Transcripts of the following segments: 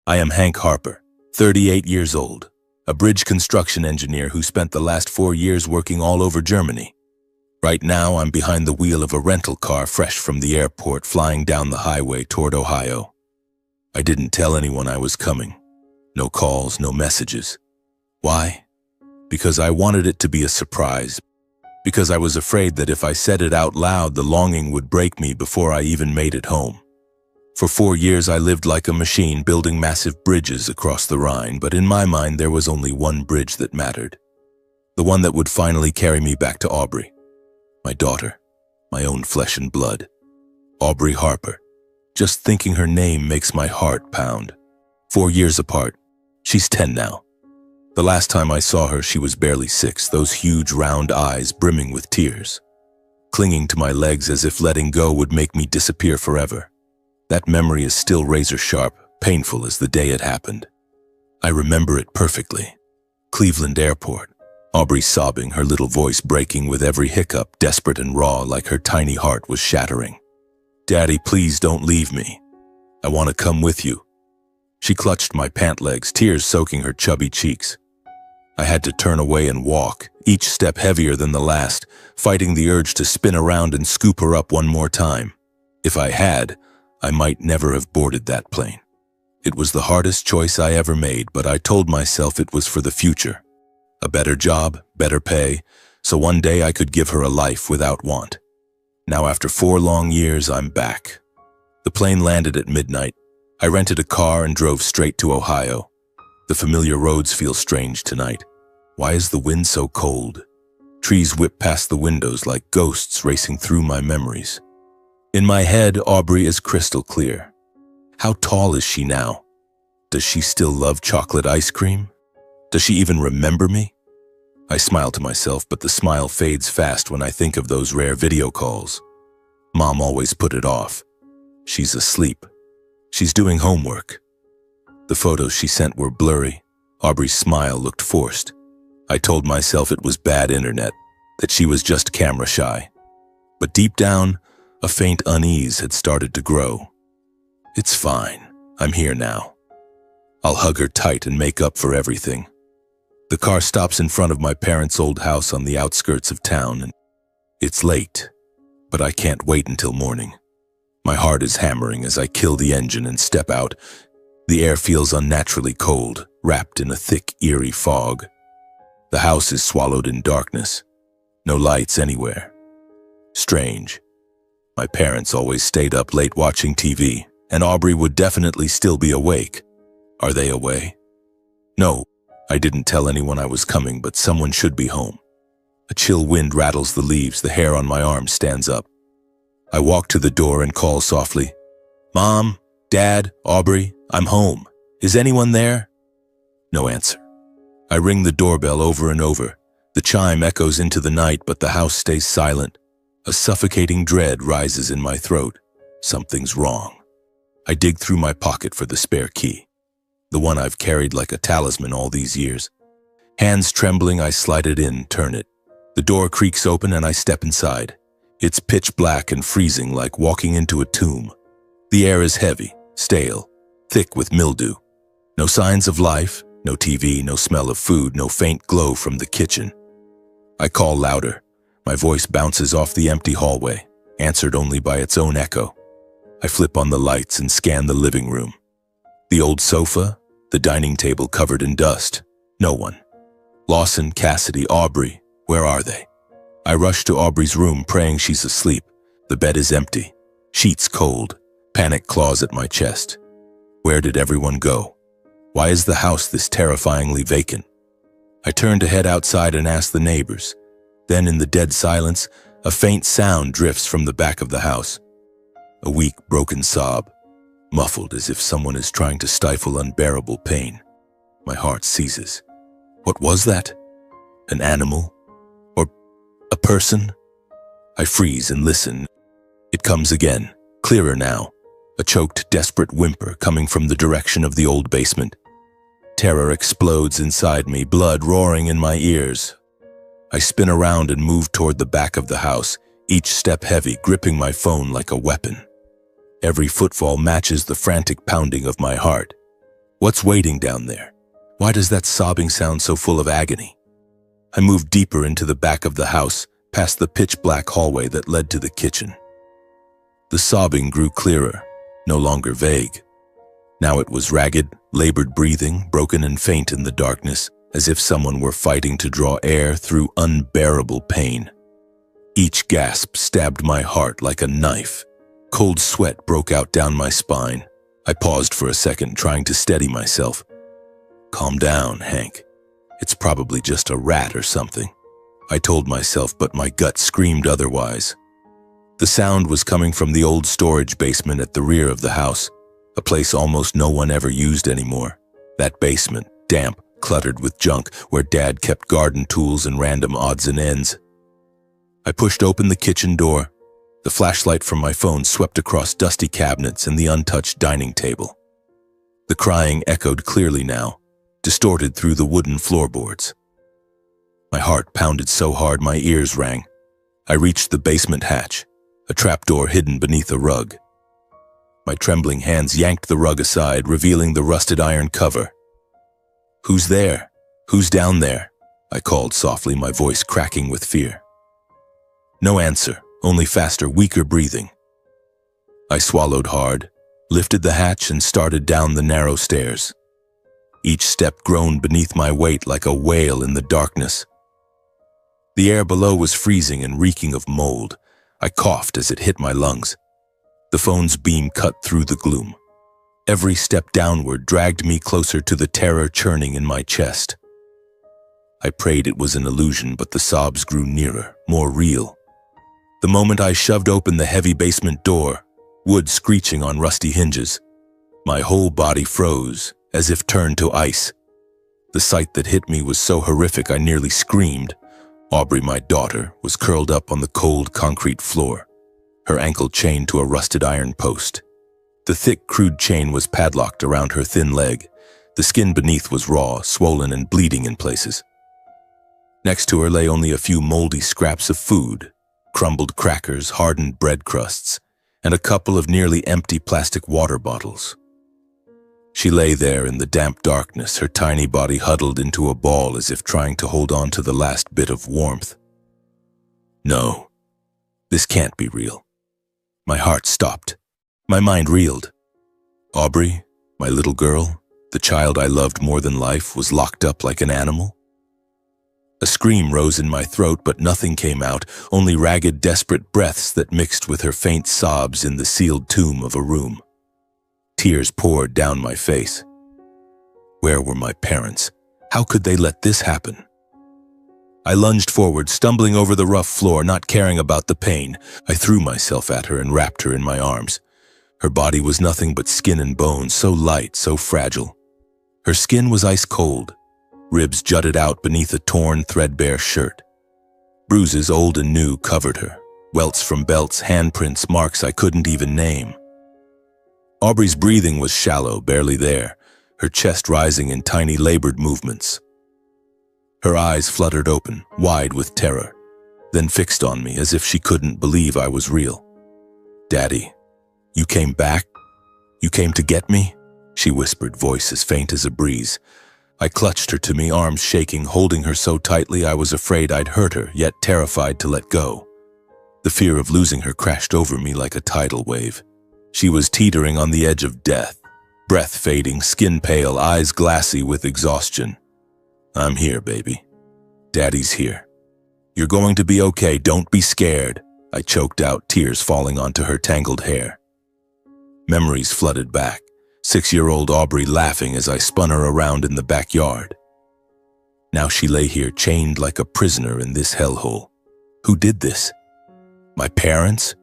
I am Hank Harper, 38 years old, a bridge construction engineer who spent the last 4 years working all over Germany. Right now, I'm behind the wheel of a rental car fresh from the airport flying down the highway toward Ohio. I didn't tell anyone I was coming. No calls, no messages. Why? Because I wanted it to be a surprise. Because I was afraid that if I said it out loud, the longing would break me before I even made it home. For 4 years, I lived like a machine building massive bridges across the Rhine, but in my mind, there was only one bridge that mattered. The one that would finally carry me back to Aubrey. My daughter, my own flesh and blood. Aubrey Harper. Just thinking her name makes my heart pound. 4 years apart. She's 10 now. The last time I saw her, she was barely 6, those huge round eyes brimming with tears. Clinging to my legs as if letting go would make me disappear forever. That memory is still razor sharp, painful as the day it happened. I remember it perfectly. Cleveland Airport. Aubrey sobbing, her little voice breaking with every hiccup, desperate and raw, like her tiny heart was shattering. "Daddy, please don't leave me. I want to come with you." She clutched my pant legs, tears soaking her chubby cheeks. I had to turn away and walk, each step heavier than the last, fighting the urge to spin around and scoop her up one more time. If I had, I might never have boarded that plane. It was the hardest choice I ever made, but I told myself it was for the future. A better job, better pay, so one day I could give her a life without want. Now after 4 long years, I'm back. The plane landed at midnight. I rented a car and drove straight to Ohio. The familiar roads feel strange tonight. Why is the wind so cold? Trees whip past the windows like ghosts racing through my memories. In my head, Aubrey is crystal clear. How tall is she now? Does she still love chocolate ice cream? Does she even remember me? I smile to myself, but the smile fades fast when I think of those rare video calls. Mom always put it off. She's asleep. She's doing homework. The photos she sent were blurry. Aubrey's smile looked forced. I told myself it was bad internet, that she was just camera shy. But deep down, a faint unease had started to grow. It's fine. I'm here now. I'll hug her tight and make up for everything. The car stops in front of my parents' old house on the outskirts of town, and it's late, but I can't wait until morning. My heart is hammering as I kill the engine and step out. The air feels unnaturally cold, wrapped in a thick, eerie fog. The house is swallowed in darkness. No lights anywhere. Strange. My parents always stayed up late watching TV, and Aubrey would definitely still be awake. Are they away? No, I didn't tell anyone I was coming, but someone should be home. A chill wind rattles the leaves, the hair on my arm stands up. I walk to the door and call softly, "Mom, Dad, Aubrey, I'm home. Is anyone there?" No answer. I ring the doorbell over and over. The chime echoes into the night, but the house stays silent. A suffocating dread rises in my throat. Something's wrong. I dig through my pocket for the spare key, the one I've carried like a talisman all these years. Hands trembling, I slide it in, turn it. The door creaks open and I step inside. It's pitch black and freezing, like walking into a tomb. The air is heavy, stale, thick with mildew. No signs of life, no TV, no smell of food, no faint glow from the kitchen. I call louder. My voice bounces off the empty hallway, answered only by its own echo. I flip on the lights and scan the living room. The old sofa, the dining table covered in dust. No one. Lawson, Cassidy, Aubrey, where are they? I rush to Aubrey's room, praying she's asleep. The bed is empty, sheets cold, panic claws at my chest. Where did everyone go? Why is the house this terrifyingly vacant? I turn to head outside and ask the neighbors. Then in the dead silence, a faint sound drifts from the back of the house. A weak, broken sob, muffled as if someone is trying to stifle unbearable pain. My heart seizes. What was that? An animal? Or a person? I freeze and listen. It comes again, clearer now. A choked, desperate whimper coming from the direction of the old basement. Terror explodes inside me, blood roaring in my ears. I spin around and move toward the back of the house, each step heavy, gripping my phone like a weapon. Every footfall matches the frantic pounding of my heart. What's waiting down there? Why does that sobbing sound so full of agony? I moved deeper into the back of the house, past the pitch-black hallway that led to the kitchen. The sobbing grew clearer, no longer vague. Now it was ragged, labored breathing, broken and faint in the darkness, as if someone were fighting to draw air through unbearable pain. Each gasp stabbed my heart like a knife. Cold sweat broke out down my spine. I paused for a second, trying to steady myself. "Calm down, Hank. It's probably just a rat or something," I told myself, but my gut screamed otherwise. The sound was coming from the old storage basement at the rear of the house, a place almost no one ever used anymore. That basement, damp, cluttered with junk, where Dad kept garden tools and random odds and ends. I pushed open the kitchen door. The flashlight from my phone swept across dusty cabinets and the untouched dining table. The crying echoed clearly now, distorted through the wooden floorboards. My heart pounded so hard my ears rang. I reached the basement hatch, a trapdoor hidden beneath a rug. My trembling hands yanked the rug aside, revealing the rusted iron cover. "Who's there? Who's down there?" I called softly, my voice cracking with fear. No answer, only faster, weaker breathing. I swallowed hard, lifted the hatch and started down the narrow stairs. Each step groaned beneath my weight like a wail in the darkness. The air below was freezing and reeking of mold. I coughed as it hit my lungs. The phone's beam cut through the gloom. Every step downward dragged me closer to the terror churning in my chest. I prayed it was an illusion, but the sobs grew nearer, more real. The moment I shoved open the heavy basement door, wood screeching on rusty hinges, my whole body froze, as if turned to ice. The sight that hit me was so horrific I nearly screamed. Aubrey, my daughter, was curled up on the cold concrete floor, her ankle chained to a rusted iron post. The thick, crude chain was padlocked around her thin leg. The skin beneath was raw, swollen, and bleeding in places. Next to her lay only a few moldy scraps of food, crumbled crackers, hardened bread crusts, and a couple of nearly empty plastic water bottles. She lay there in the damp darkness, her tiny body huddled into a ball as if trying to hold on to the last bit of warmth. No, this can't be real. My heart stopped. My mind reeled. Aubrey, my little girl, the child I loved more than life, was locked up like an animal. A scream rose in my throat, but nothing came out, only ragged, desperate breaths that mixed with her faint sobs in the sealed tomb of a room. Tears poured down my face. Where were my parents? How could they let this happen? I lunged forward, stumbling over the rough floor, not caring about the pain. I threw myself at her and wrapped her in my arms. Her body was nothing but skin and bone, so light, so fragile. Her skin was ice cold. Ribs jutted out beneath a torn, threadbare shirt. Bruises, old and new, covered her. Welts from belts, handprints, marks I couldn't even name. Aubrey's breathing was shallow, barely there, her chest rising in tiny, labored movements. Her eyes fluttered open, wide with terror, then fixed on me as if she couldn't believe I was real. "Daddy, you came back? You came to get me?" she whispered, voice as faint as a breeze. I clutched her to me, arms shaking, holding her so tightly I was afraid I'd hurt her, yet terrified to let go. The fear of losing her crashed over me like a tidal wave. She was teetering on the edge of death, breath fading, skin pale, eyes glassy with exhaustion. "I'm here, baby. Daddy's here. You're going to be okay, don't be scared," I choked out, tears falling onto her tangled hair. Memories flooded back. 6-year-old Aubrey laughing as I spun her around in the backyard. Now she lay here chained like a prisoner in this hellhole. Who did this? My parents?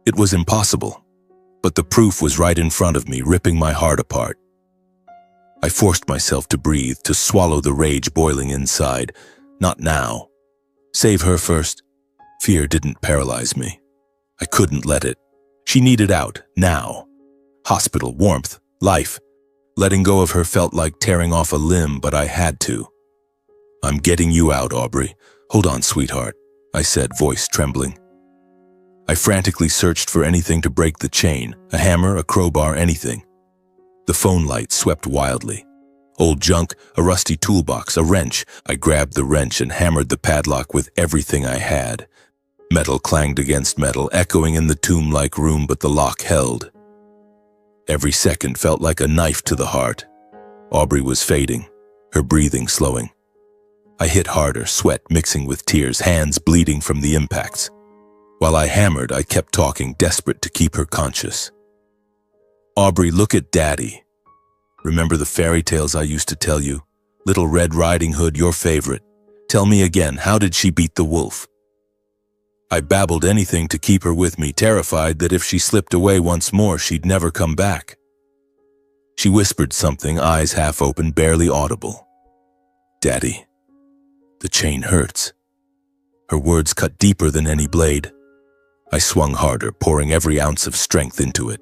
It was impossible, but the proof was right in front of me, ripping my heart apart. I forced myself to breathe, to swallow the rage boiling inside. Not now. Save her first. Fear didn't paralyze me. I couldn't let it. She needed out, now. Hospital, warmth, life. Letting go of her felt like tearing off a limb, but I had to. "I'm getting you out, Aubrey. Hold on, sweetheart," I said, voice trembling. I frantically searched for anything to break the chain, a hammer, a crowbar, anything. The phone light swept wildly. Old junk, a rusty toolbox, a wrench. I grabbed the wrench and hammered the padlock with everything I had. Metal clanged against metal, echoing in the tomb-like room, but the lock held. Every second felt like a knife to the heart. Aubrey was fading, her breathing slowing. I hit harder, sweat mixing with tears, hands bleeding from the impacts. While I hammered, I kept talking, desperate to keep her conscious. Aubrey, look at Daddy. Remember the fairy tales I used to tell you? Little Red Riding Hood, your favorite. Tell me again, how did she beat the wolf? I babbled anything to keep her with me, terrified that if she slipped away once more, she'd never come back. She whispered something, eyes half open, barely audible. Daddy, the chain hurts. Her words cut deeper than any blade. I swung harder, pouring every ounce of strength into it.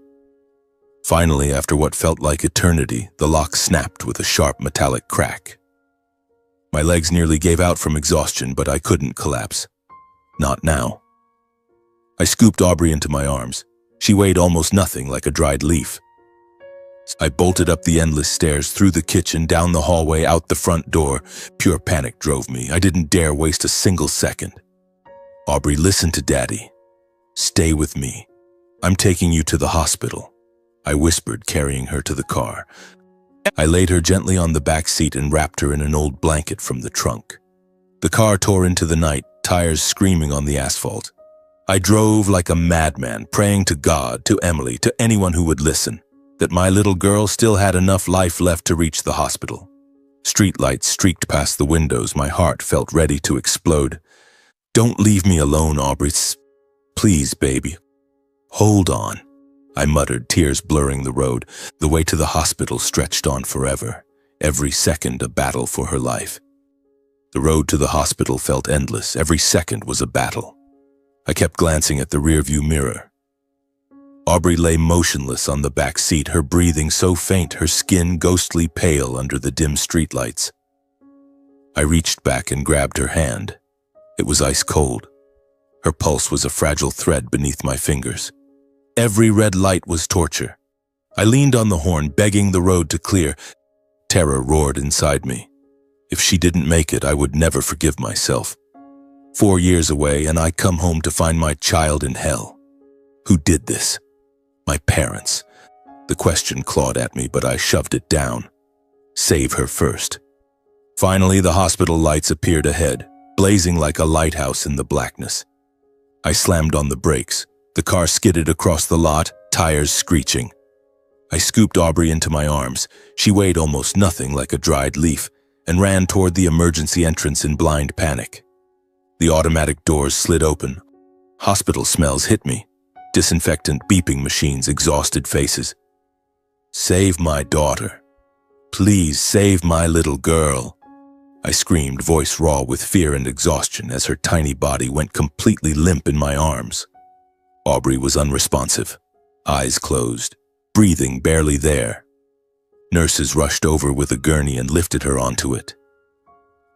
Finally, after what felt like eternity, the lock snapped with a sharp metallic crack. My legs nearly gave out from exhaustion, but I couldn't collapse. Not now. I scooped Aubrey into my arms. She weighed almost nothing, like a dried leaf. I bolted up the endless stairs, through the kitchen, down the hallway, out the front door. Pure panic drove me. I didn't dare waste a single second. Aubrey, listen to Daddy. Stay with me. I'm taking you to the hospital. I whispered, carrying her to the car. I laid her gently on the back seat and wrapped her in an old blanket from the trunk. The car tore into the night, tires screaming on the asphalt. I drove like a madman, praying to God, to Emily, to anyone who would listen, that my little girl still had enough life left to reach the hospital. Streetlights streaked past the windows. My heart felt ready to explode. Don't leave me alone, Aubrey. Please, baby. Hold on. I muttered, tears blurring the road. The way to the hospital stretched on forever, every second a battle for her life. The road to the hospital felt endless. Every second was a battle. I kept glancing at the rearview mirror. Aubrey lay motionless on the back seat, her breathing so faint, her skin ghostly pale under the dim streetlights. I reached back and grabbed her hand. It was ice cold. Her pulse was a fragile thread beneath my fingers. Every red light was torture. I leaned on the horn, begging the road to clear. Terror roared inside me. If she didn't make it, I would never forgive myself. 4 years away, and I come home to find my child in hell. Who did this? My parents. The question clawed at me, but I shoved it down. Save her first. Finally, the hospital lights appeared ahead, blazing like a lighthouse in the blackness. I slammed on the brakes. The car skidded across the lot, tires screeching. I scooped Aubrey into my arms. She weighed almost nothing, like a dried leaf, and ran toward the emergency entrance in blind panic. The automatic doors slid open. Hospital smells hit me. Disinfectant, beeping machines, exhausted faces. Save my daughter. Please save my little girl. I screamed, voice raw with fear and exhaustion, as her tiny body went completely limp in my arms. Aubrey was unresponsive, eyes closed, breathing barely there. Nurses rushed over with a gurney and lifted her onto it.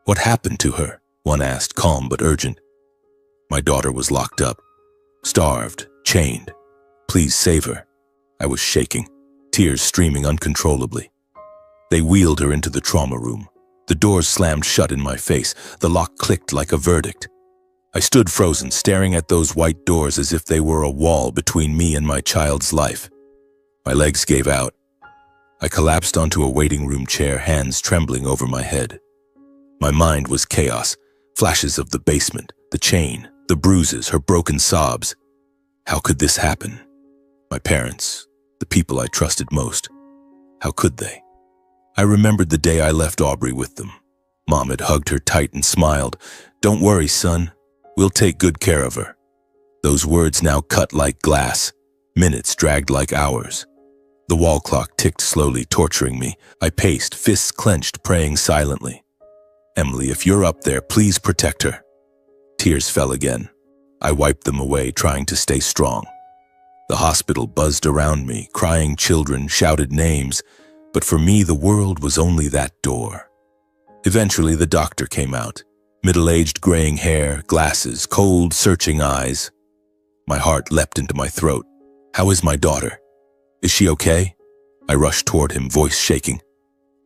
What happened to her? One asked, calm but urgent. My daughter was locked up, starved, chained. Please save her. I was shaking, tears streaming uncontrollably. They wheeled her into the trauma room. The doors slammed shut in my face. The lock clicked like a verdict. I stood frozen, staring at those white doors as if they were a wall between me and my child's life. My legs gave out. I collapsed onto a waiting room chair, hands trembling over my head. My mind was chaos, flashes of the basement, the chain, the bruises, her broken sobs. How could this happen? My parents, the people I trusted most. How could they? I remembered the day I left Aubrey with them. Mom had hugged her tight and smiled. Don't worry, son. We'll take good care of her. Those words now cut like glass. Minutes dragged like hours. The wall clock ticked slowly, torturing me. I paced, fists clenched, praying silently. Emily, if you're up there, please protect her. Tears fell again. I wiped them away, trying to stay strong. The hospital buzzed around me, crying children, shouted names. But for me, the world was only that door. Eventually, the doctor came out. Middle-aged, graying hair, glasses, cold, searching eyes. My heart leapt into my throat. How is my daughter? Is she okay? I rushed toward him, voice shaking.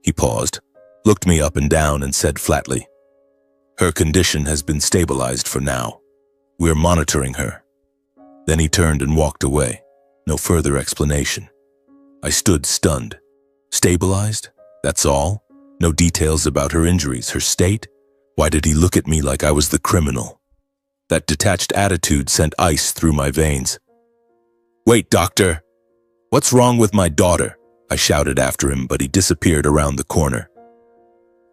He paused, looked me up and down, and said flatly, "Her condition has been stabilized for now. We're monitoring her." Then he turned and walked away. No further explanation. I stood stunned. Stabilized? That's all? No details about her injuries, her state? Why did he look at me like I was the criminal? That detached attitude sent ice through my veins. "Wait, doctor! What's wrong with my daughter?" I shouted after him, but he disappeared around the corner.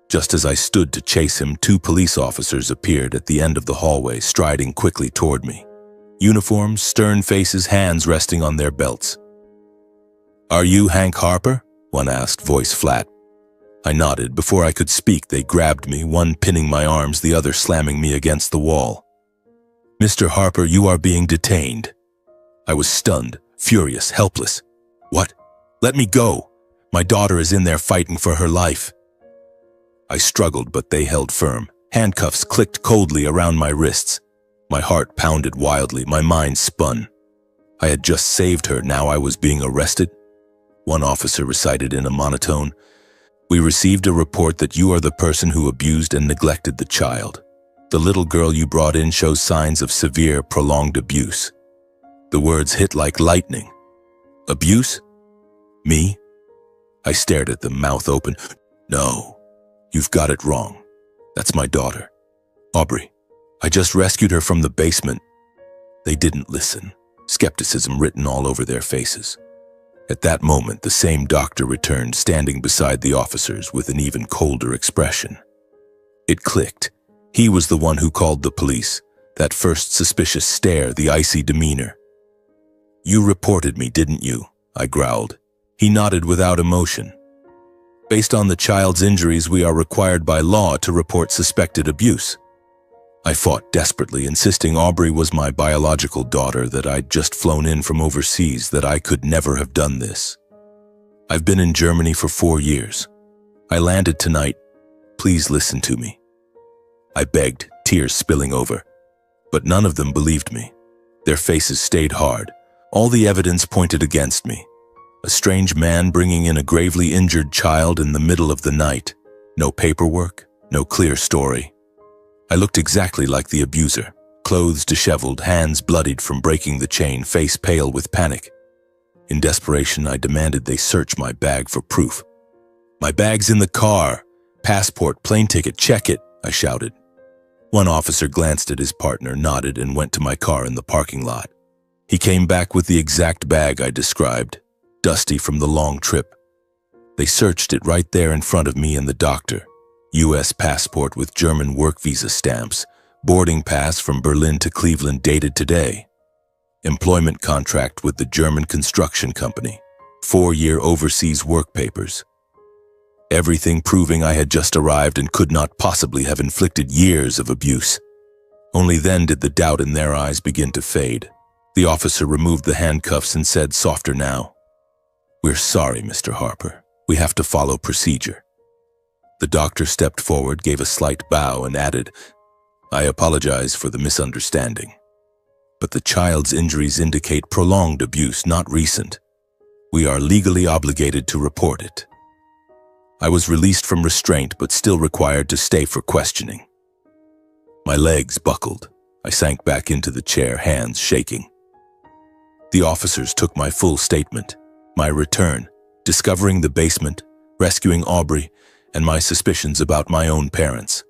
Just as I stood to chase him, 2 police officers appeared at the end of the hallway, striding quickly toward me. Uniforms, stern faces, hands resting on their belts. "Are you Hank Harper?" one asked, voice flat. I nodded. Before I could speak, they grabbed me, one pinning my arms, the other slamming me against the wall. "Mr. Harper, you are being detained." I was stunned, furious, helpless. "What? Let me go. My daughter is in there fighting for her life." I struggled, but they held firm. Handcuffs clicked coldly around my wrists. My heart pounded wildly, my mind spun. I had just saved her, now I was being arrested? One officer recited in a monotone, "We received a report that you are the person who abused and neglected the child. The little girl you brought in shows signs of severe, prolonged abuse." The words hit like lightning. Abuse? Me? I stared at them, mouth open. "No, you've got it wrong. That's my daughter, Aubrey. I just rescued her from the basement." They didn't listen, skepticism written all over their faces. At that moment, the same doctor returned, standing beside the officers with an even colder expression. It clicked. He was the one who called the police. That first suspicious stare, the icy demeanor. "You reported me, didn't you?" I growled. He nodded without emotion. "Based on the child's injuries, we are required by law to report suspected abuse." I fought desperately, insisting Aubrey was my biological daughter, that I'd just flown in from overseas, that I could never have done this. "I've been in Germany for 4 years. I landed tonight. Please listen to me." I begged, tears spilling over. But none of them believed me. Their faces stayed hard. All the evidence pointed against me. A strange man bringing in a gravely injured child in the middle of the night. No paperwork, no clear story. I looked exactly like the abuser, clothes disheveled, hands bloodied from breaking the chain, face pale with panic. In desperation, I demanded they search my bag for proof. "My bag's in the car. Passport, plane ticket, check it," I shouted. One officer glanced at his partner, nodded, and went to my car in the parking lot. He came back with the exact bag I described, dusty from the long trip. They searched it right there in front of me and the doctor. U.S. passport with German work visa stamps, boarding pass from Berlin to Cleveland dated today. Employment contract with the German construction company, 4-year overseas work papers. Everything proving I had just arrived and could not possibly have inflicted years of abuse. Only then did the doubt in their eyes begin to fade. The officer removed the handcuffs and said, softer now, "We're sorry, Mr. Harper. We have to follow procedure." The doctor stepped forward, gave a slight bow, and added, "I apologize for the misunderstanding. But the child's injuries indicate prolonged abuse, not recent. We are legally obligated to report it." I was released from restraint, but still required to stay for questioning. My legs buckled. I sank back into the chair, hands shaking. The officers took my full statement, my return, discovering the basement, rescuing Aubrey, and my suspicions about my own parents.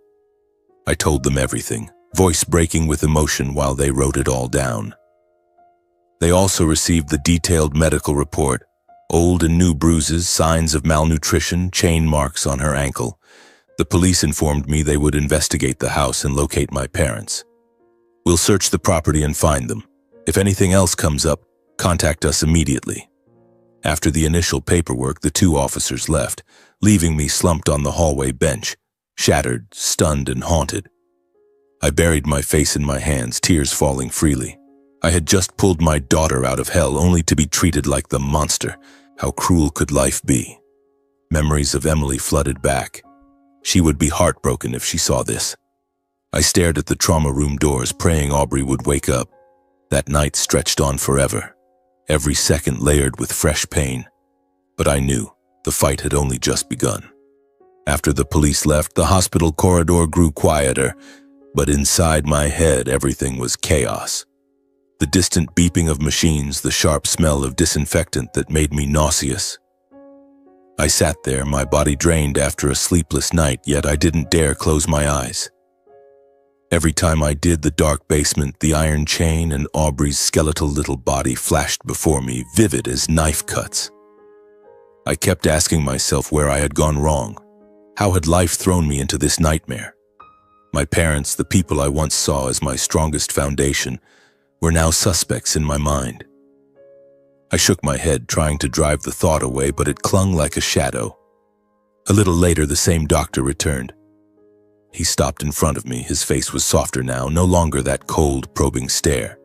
I told them everything, voice breaking with emotion while they wrote it all down. They also received the detailed medical report, old and new bruises, signs of malnutrition, chain marks on her ankle. The police informed me they would investigate the house and locate my parents. "We'll search the property and find them. If anything else comes up, contact us immediately." After the initial paperwork, the 2 officers left, leaving me slumped on the hallway bench, shattered, stunned, and haunted. I buried my face in my hands, tears falling freely. I had just pulled my daughter out of hell, only to be treated like the monster. How cruel could life be? Memories of Emily flooded back. She would be heartbroken if she saw this. I stared at the trauma room doors, praying Aubrey would wake up. That night stretched on forever, every second layered with fresh pain. But I knew the fight had only just begun. After the police left, the hospital corridor grew quieter, but inside my head everything was chaos. The distant beeping of machines, the sharp smell of disinfectant that made me nauseous. I sat there, my body drained after a sleepless night, yet I didn't dare close my eyes. Every time I did, the dark basement, the iron chain, and Aubrey's skeletal little body flashed before me, vivid as knife cuts. I kept asking myself where I had gone wrong. How had life thrown me into this nightmare? My parents, the people I once saw as my strongest foundation, were now suspects in my mind. I shook my head, trying to drive the thought away, but it clung like a shadow. A little later, the same doctor returned. He stopped in front of me. His face was softer now, no longer that cold, probing stare.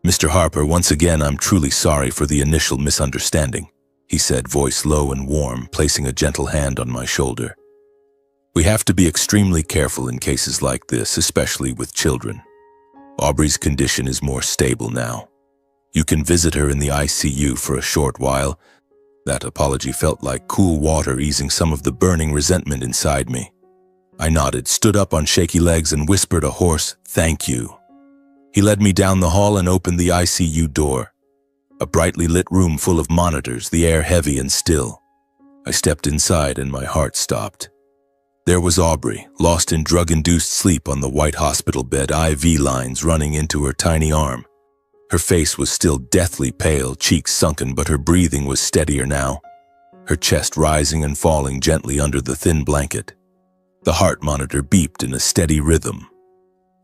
"Mr. Harper, once again, I'm truly sorry for the initial misunderstanding," he said, voice low and warm, placing a gentle hand on my shoulder. "We have to be extremely careful in cases like this, especially with children. Aubrey's condition is more stable now. You can visit her in the ICU for a short while." That apology felt like cool water, easing some of the burning resentment inside me. I nodded, stood up on shaky legs, and whispered a hoarse, "Thank you." He led me down the hall and opened the ICU door. A brightly lit room full of monitors, the air heavy and still. I stepped inside and my heart stopped. There was Aubrey, lost in drug-induced sleep on the white hospital bed, IV lines running into her tiny arm. Her face was still deathly pale, cheeks sunken, but her breathing was steadier now, her chest rising and falling gently under the thin blanket. The heart monitor beeped in a steady rhythm,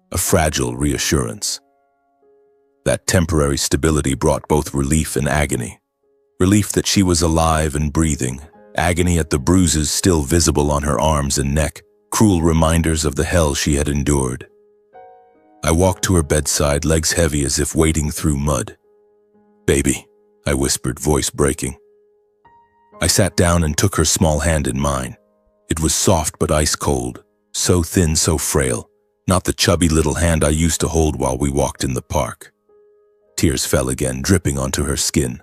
a fragile reassurance. That temporary stability brought both relief and agony. Relief that she was alive and breathing, agony at the bruises still visible on her arms and neck, cruel reminders of the hell she had endured. I walked to her bedside, legs heavy as if wading through mud. "Baby," I whispered, voice breaking. I sat down and took her small hand in mine. It was soft but ice cold, so thin, so frail, not the chubby little hand I used to hold while we walked in the park. Tears fell again, dripping onto her skin.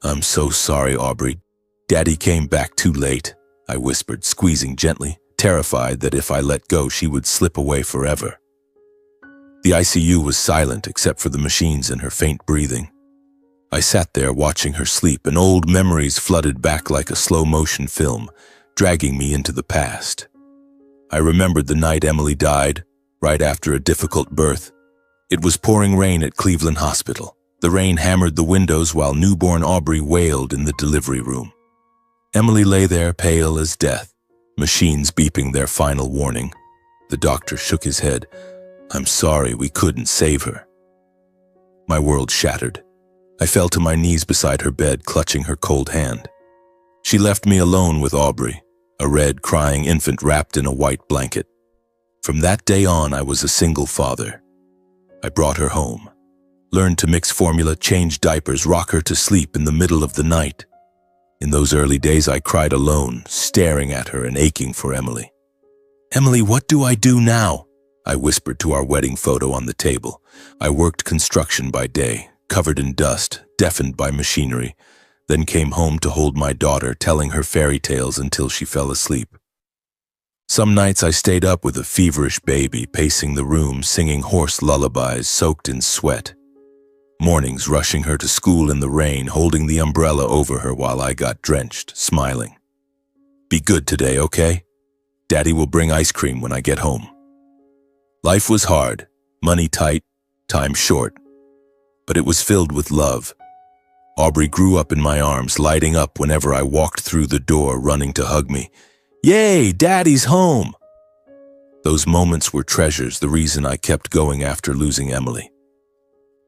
"I'm so sorry, Aubrey. Daddy came back too late," I whispered, squeezing gently, terrified that if I let go, she would slip away forever. The ICU was silent except for the machines and her faint breathing. I sat there watching her sleep, and old memories flooded back like a slow-motion film, dragging me into the past. I remembered the night Emily died, right after a difficult birth. It was pouring rain at Cleveland Hospital. The rain hammered the windows while newborn Aubrey wailed in the delivery room. Emily lay there, pale as death, machines beeping their final warning. The doctor shook his head. "I'm sorry, we couldn't save her." My world shattered. I fell to my knees beside her bed, clutching her cold hand. She left me alone with Aubrey, a red, crying infant wrapped in a white blanket. From that day on, I was a single father. I brought her home, learned to mix formula, change diapers, rock her to sleep in the middle of the night. In those early days, I cried alone, staring at her and aching for Emily. "Emily, what do I do now?" I whispered to our wedding photo on the table. I worked construction by day, covered in dust, deafened by machinery, then came home to hold my daughter, telling her fairy tales until she fell asleep. Some nights I stayed up with a feverish baby, pacing the room, singing hoarse lullabies soaked in sweat. Mornings rushing her to school in the rain, holding the umbrella over her while I got drenched, smiling. "Be good today, okay? Daddy will bring ice cream when I get home." Life was hard, money tight, time short, but it was filled with love. Aubrey grew up in my arms, lighting up whenever I walked through the door, running to hug me. "Yay, Daddy's home!" Those moments were treasures, the reason I kept going after losing Emily.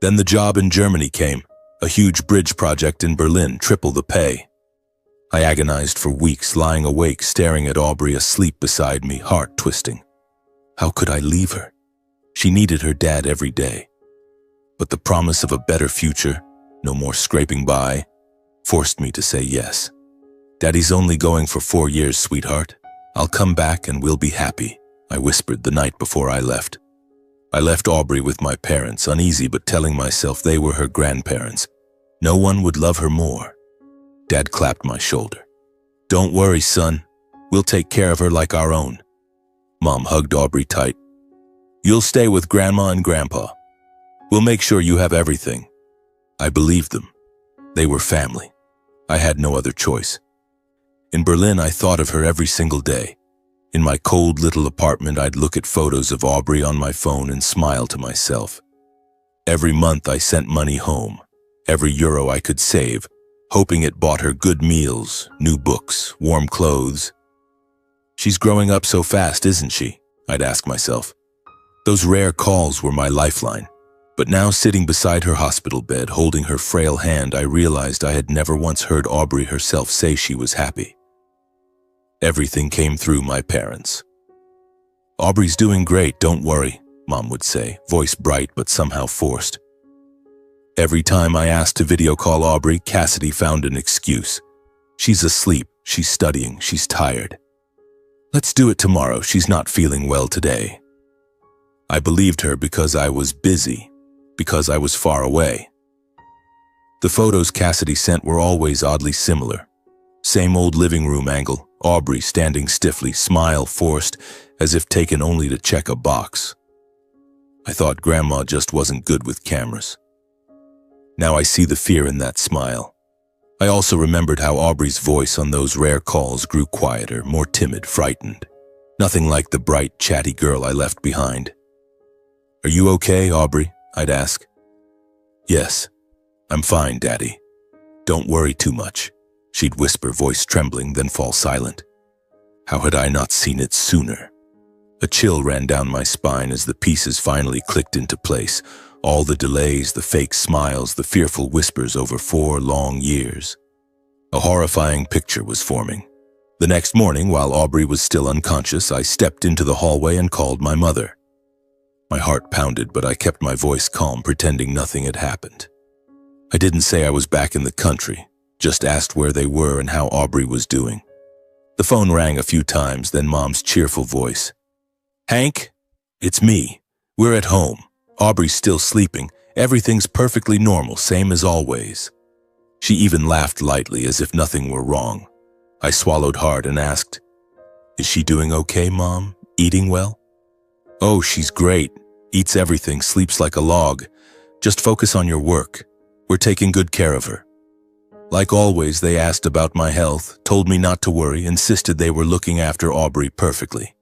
Then the job in Germany came, a huge bridge project in Berlin, triple the pay. I agonized for weeks, lying awake, staring at Aubrey asleep beside me, heart twisting. How could I leave her? She needed her dad every day. But the promise of a better future, no more scraping by, forced me to say yes. "Daddy's only going for 4 years, sweetheart. I'll come back and we'll be happy," I whispered the night before I left. I left Aubrey with my parents, uneasy but telling myself they were her grandparents. No one would love her more. Dad clapped my shoulder. Don't worry, son. We'll take care of her like our own. Mom hugged Aubrey tight. You'll stay with Grandma and Grandpa. We'll make sure you have everything. I believed them. They were family. I had no other choice. In Berlin, I thought of her every single day. In my cold little apartment, I'd look at photos of Aubrey on my phone and smile to myself. Every month, I sent money home, every euro I could save, hoping it bought her good meals, new books, warm clothes. She's growing up so fast, isn't she? I'd ask myself. Those rare calls were my lifeline. But now, sitting beside her hospital bed, holding her frail hand, I realized I had never once heard Aubrey herself say she was happy. Everything came through my parents. Aubrey's doing great, don't worry, Mom would say, voice bright but somehow forced. Every time I asked to video call Aubrey, Cassidy found an excuse. She's asleep, she's studying, she's tired. Let's do it tomorrow, she's not feeling well today. I believed her because I was busy, because I was far away. The photos Cassidy sent were always oddly similar. Same old living room angle, Aubrey standing stiffly, smile forced, as if taken only to check a box. I thought Grandma just wasn't good with cameras. Now I see the fear in that smile. I also remembered how Aubrey's voice on those rare calls grew quieter, more timid, frightened. Nothing like the bright, chatty girl I left behind. Are you okay, Aubrey? I'd ask. Yes, I'm fine, Daddy. Don't worry too much, she'd whisper, voice trembling, then fall silent. How had I not seen it sooner? A chill ran down my spine as the pieces finally clicked into place. All the delays, the fake smiles, the fearful whispers over 4 long years. A horrifying picture was forming. The next morning, while Aubrey was still unconscious, I stepped into the hallway and called my mother. My heart pounded, but I kept my voice calm, pretending nothing had happened. I didn't say I was back in the country, just asked where they were and how Aubrey was doing. The phone rang a few times, then Mom's cheerful voice. Hank, it's me. We're at home. Aubrey's still sleeping. Everything's perfectly normal, same as always. She even laughed lightly, as if nothing were wrong. I swallowed hard and asked, Is she doing okay, Mom? Eating well? Oh, she's great. Eats everything, sleeps like a log. Just focus on your work. We're taking good care of her. Like always, they asked about my health, told me not to worry, insisted they were looking after Aubrey perfectly.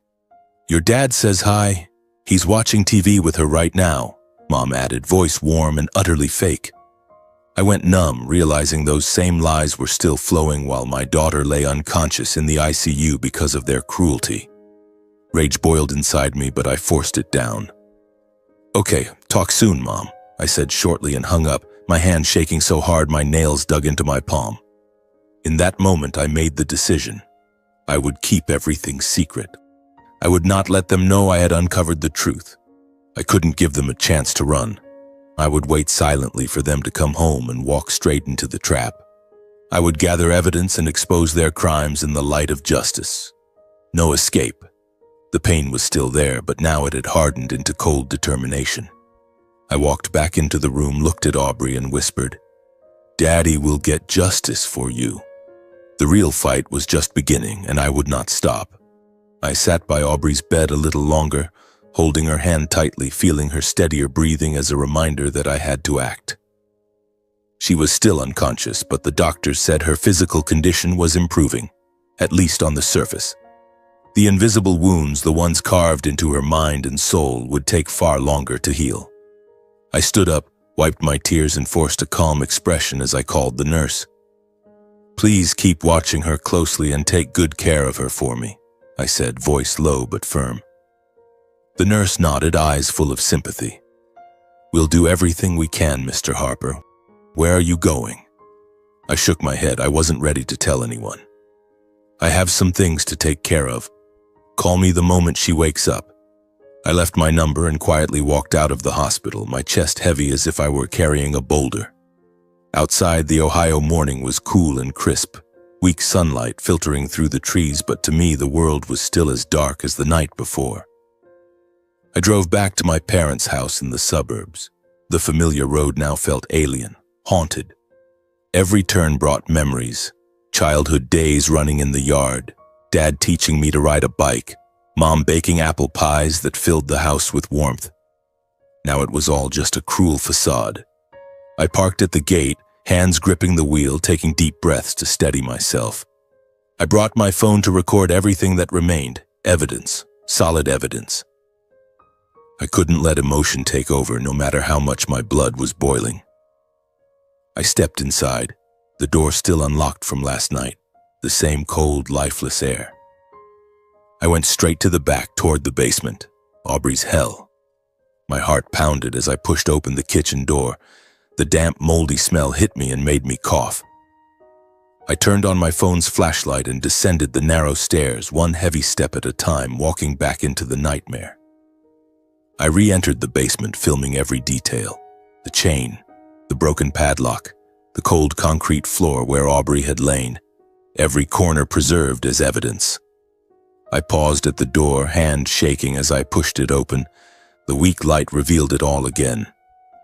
Your dad says hi. He's watching TV with her right now, Mom added, voice warm and utterly fake. I went numb, realizing those same lies were still flowing while my daughter lay unconscious in the ICU because of their cruelty. Rage boiled inside me, but I forced it down. Okay, talk soon, Mom, I said shortly and hung up, my hand shaking so hard my nails dug into my palm. In that moment, I made the decision. I would keep everything secret. I would not let them know I had uncovered the truth. I couldn't give them a chance to run. I would wait silently for them to come home and walk straight into the trap. I would gather evidence and expose their crimes in the light of justice. No escape. The pain was still there, but now it had hardened into cold determination. I walked back into the room, looked at Aubrey and whispered, Daddy will get justice for you. The real fight was just beginning, and I would not stop. I sat by Aubrey's bed a little longer, holding her hand tightly, feeling her steadier breathing as a reminder that I had to act. She was still unconscious, but the doctors said her physical condition was improving, at least on the surface. The invisible wounds, the ones carved into her mind and soul, would take far longer to heal. I stood up, wiped my tears, and forced a calm expression as I called the nurse. Please keep watching her closely and take good care of her for me, I said, voice low but firm. The nurse nodded, eyes full of sympathy. We'll do everything we can, Mr. Harper. Where are you going? I shook my head. I wasn't ready to tell anyone. I have some things to take care of. Call me the moment she wakes up. I left my number and quietly walked out of the hospital, my chest heavy as if I were carrying a boulder. Outside, the Ohio morning was cool and crisp, weak sunlight filtering through the trees, but to me the world was still as dark as the night before. I drove back to my parents' house in the suburbs. The familiar road now felt alien, haunted. Every turn brought memories, Childhood days running in the yard, Dad teaching me to ride a bike, Mom baking apple pies that filled the house with warmth. Now it was all just a cruel facade. I parked at the gate, hands gripping the wheel, taking deep breaths to steady myself. I brought my phone to record everything that remained, evidence, solid evidence. I couldn't let emotion take over, no matter how much my blood was boiling. I stepped inside, the door still unlocked from last night, the same cold, lifeless air. I went straight to the back toward the basement, Aubrey's hell. My heart pounded as I pushed open the kitchen door. The damp, moldy smell hit me and made me cough. I turned on my phone's flashlight and descended the narrow stairs, one heavy step at a time, walking back into the nightmare. I re-entered the basement, filming every detail. The chain, the broken padlock, the cold concrete floor where Aubrey had lain, every corner preserved as evidence. I paused at the door, hand shaking as I pushed it open. The weak light revealed it all again.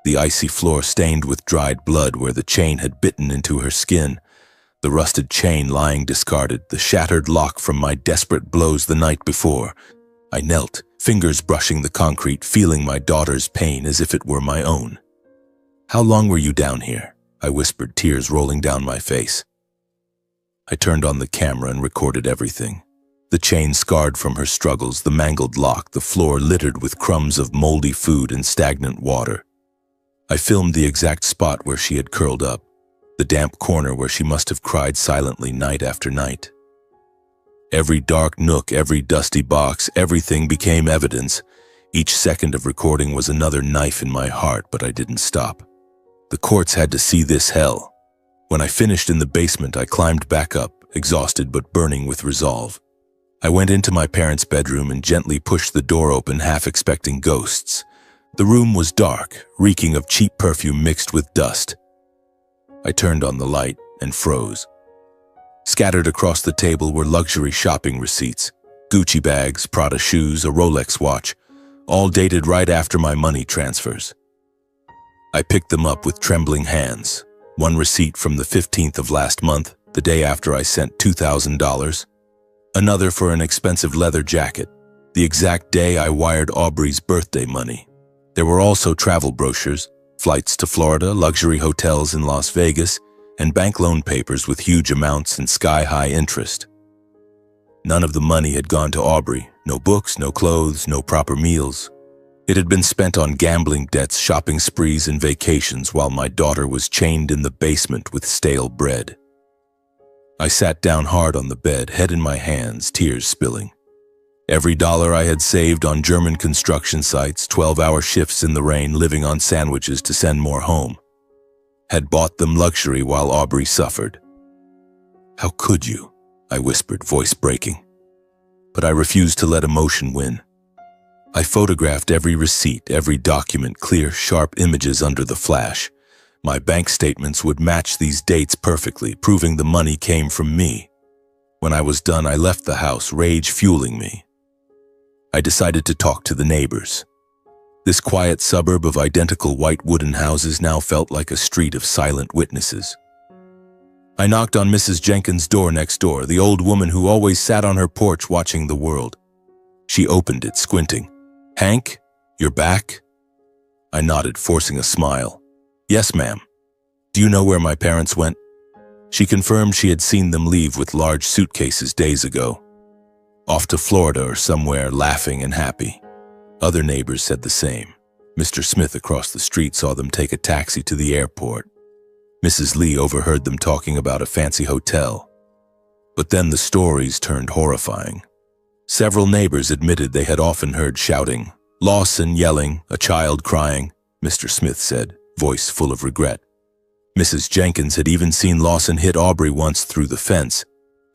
The icy floor stained with dried blood where the chain had bitten into her skin. The rusted chain lying discarded, the shattered lock from my desperate blows the night before. I knelt, fingers brushing the concrete, feeling my daughter's pain as if it were my own. "How long were you down here?" I whispered, tears rolling down my face. I turned on the camera and recorded everything. The chain scarred from her struggles, the mangled lock, the floor littered with crumbs of moldy food and stagnant water. I filmed the exact spot where she had curled up, the damp corner where she must have cried silently night after night. Every dark nook, every dusty box, everything became evidence. Each second of recording was another knife in my heart, but I didn't stop. The courts had to see this hell. When I finished in the basement, I climbed back up, exhausted but burning with resolve. I went into my parents' bedroom and gently pushed the door open, half expecting ghosts. The room was dark, reeking of cheap perfume mixed with dust. I turned on the light and froze. Scattered across the table were luxury shopping receipts, Gucci bags, Prada shoes, a Rolex watch, all dated right after my money transfers. I picked them up with trembling hands. One receipt from the 15th of last month, the day after I sent $2,000. Another for an expensive leather jacket, the exact day I wired Aubrey's birthday money. There were also travel brochures, flights to Florida, luxury hotels in Las Vegas, and bank loan papers with huge amounts and sky-high interest. None of the money had gone to Aubrey. No books, no clothes, no proper meals. It had been spent on gambling debts, shopping sprees, and vacations while my daughter was chained in the basement with stale bread. I sat down hard on the bed, head in my hands, tears spilling. Every dollar I had saved on German construction sites, 12-hour shifts in the rain, living on sandwiches to send more home, had bought them luxury while Aubrey suffered. "How could you?" I whispered, voice breaking. But I refused to let emotion win. I photographed every receipt, every document, clear, sharp images under the flash. My bank statements would match these dates perfectly, proving the money came from me. When I was done, I left the house, rage fueling me. I decided to talk to the neighbors. This quiet suburb of identical white wooden houses now felt like a street of silent witnesses. I knocked on Mrs. Jenkins' door next door, the old woman who always sat on her porch watching the world. She opened it, squinting. "Hank, you're back?" I nodded, forcing a smile. "Yes, ma'am. Do you know where my parents went?" She confirmed she had seen them leave with large suitcases days ago. Off to Florida or somewhere, laughing and happy. Other neighbors said the same. Mr. Smith across the street saw them take a taxi to the airport. Mrs. Lee overheard them talking about a fancy hotel. But then the stories turned horrifying. Several neighbors admitted they had often heard shouting, Lawson yelling, a child crying, Mr. Smith said, voice full of regret. Mrs. Jenkins had even seen Lawson hit Aubrey once through the fence.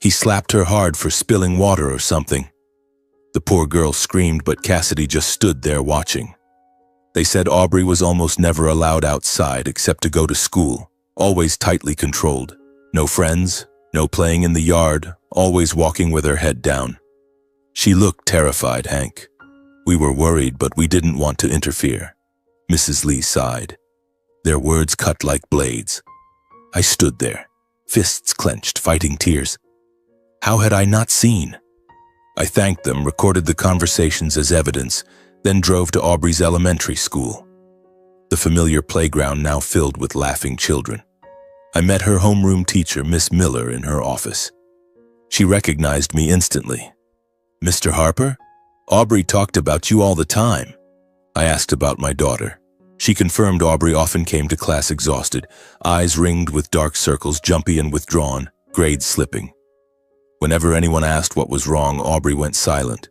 He slapped her hard for spilling water or something. The poor girl screamed, but Cassidy just stood there watching. They said Aubrey was almost never allowed outside except to go to school, always tightly controlled. No friends, no playing in the yard, always walking with her head down. She looked terrified, Hank. We were worried, but we didn't want to interfere. Mrs. Lee sighed. Their words cut like blades. I stood there, fists clenched, fighting tears. How had I not seen? I thanked them, recorded the conversations as evidence, then drove to Aubrey's elementary school. The familiar playground now filled with laughing children. I met her homeroom teacher, Miss Miller, in her office. She recognized me instantly. "Mr. Harper? Aubrey talked about you all the time." I asked about my daughter. She confirmed Aubrey often came to class exhausted, eyes ringed with dark circles, jumpy and withdrawn, grades slipping. Whenever anyone asked what was wrong, Aubrey went silent.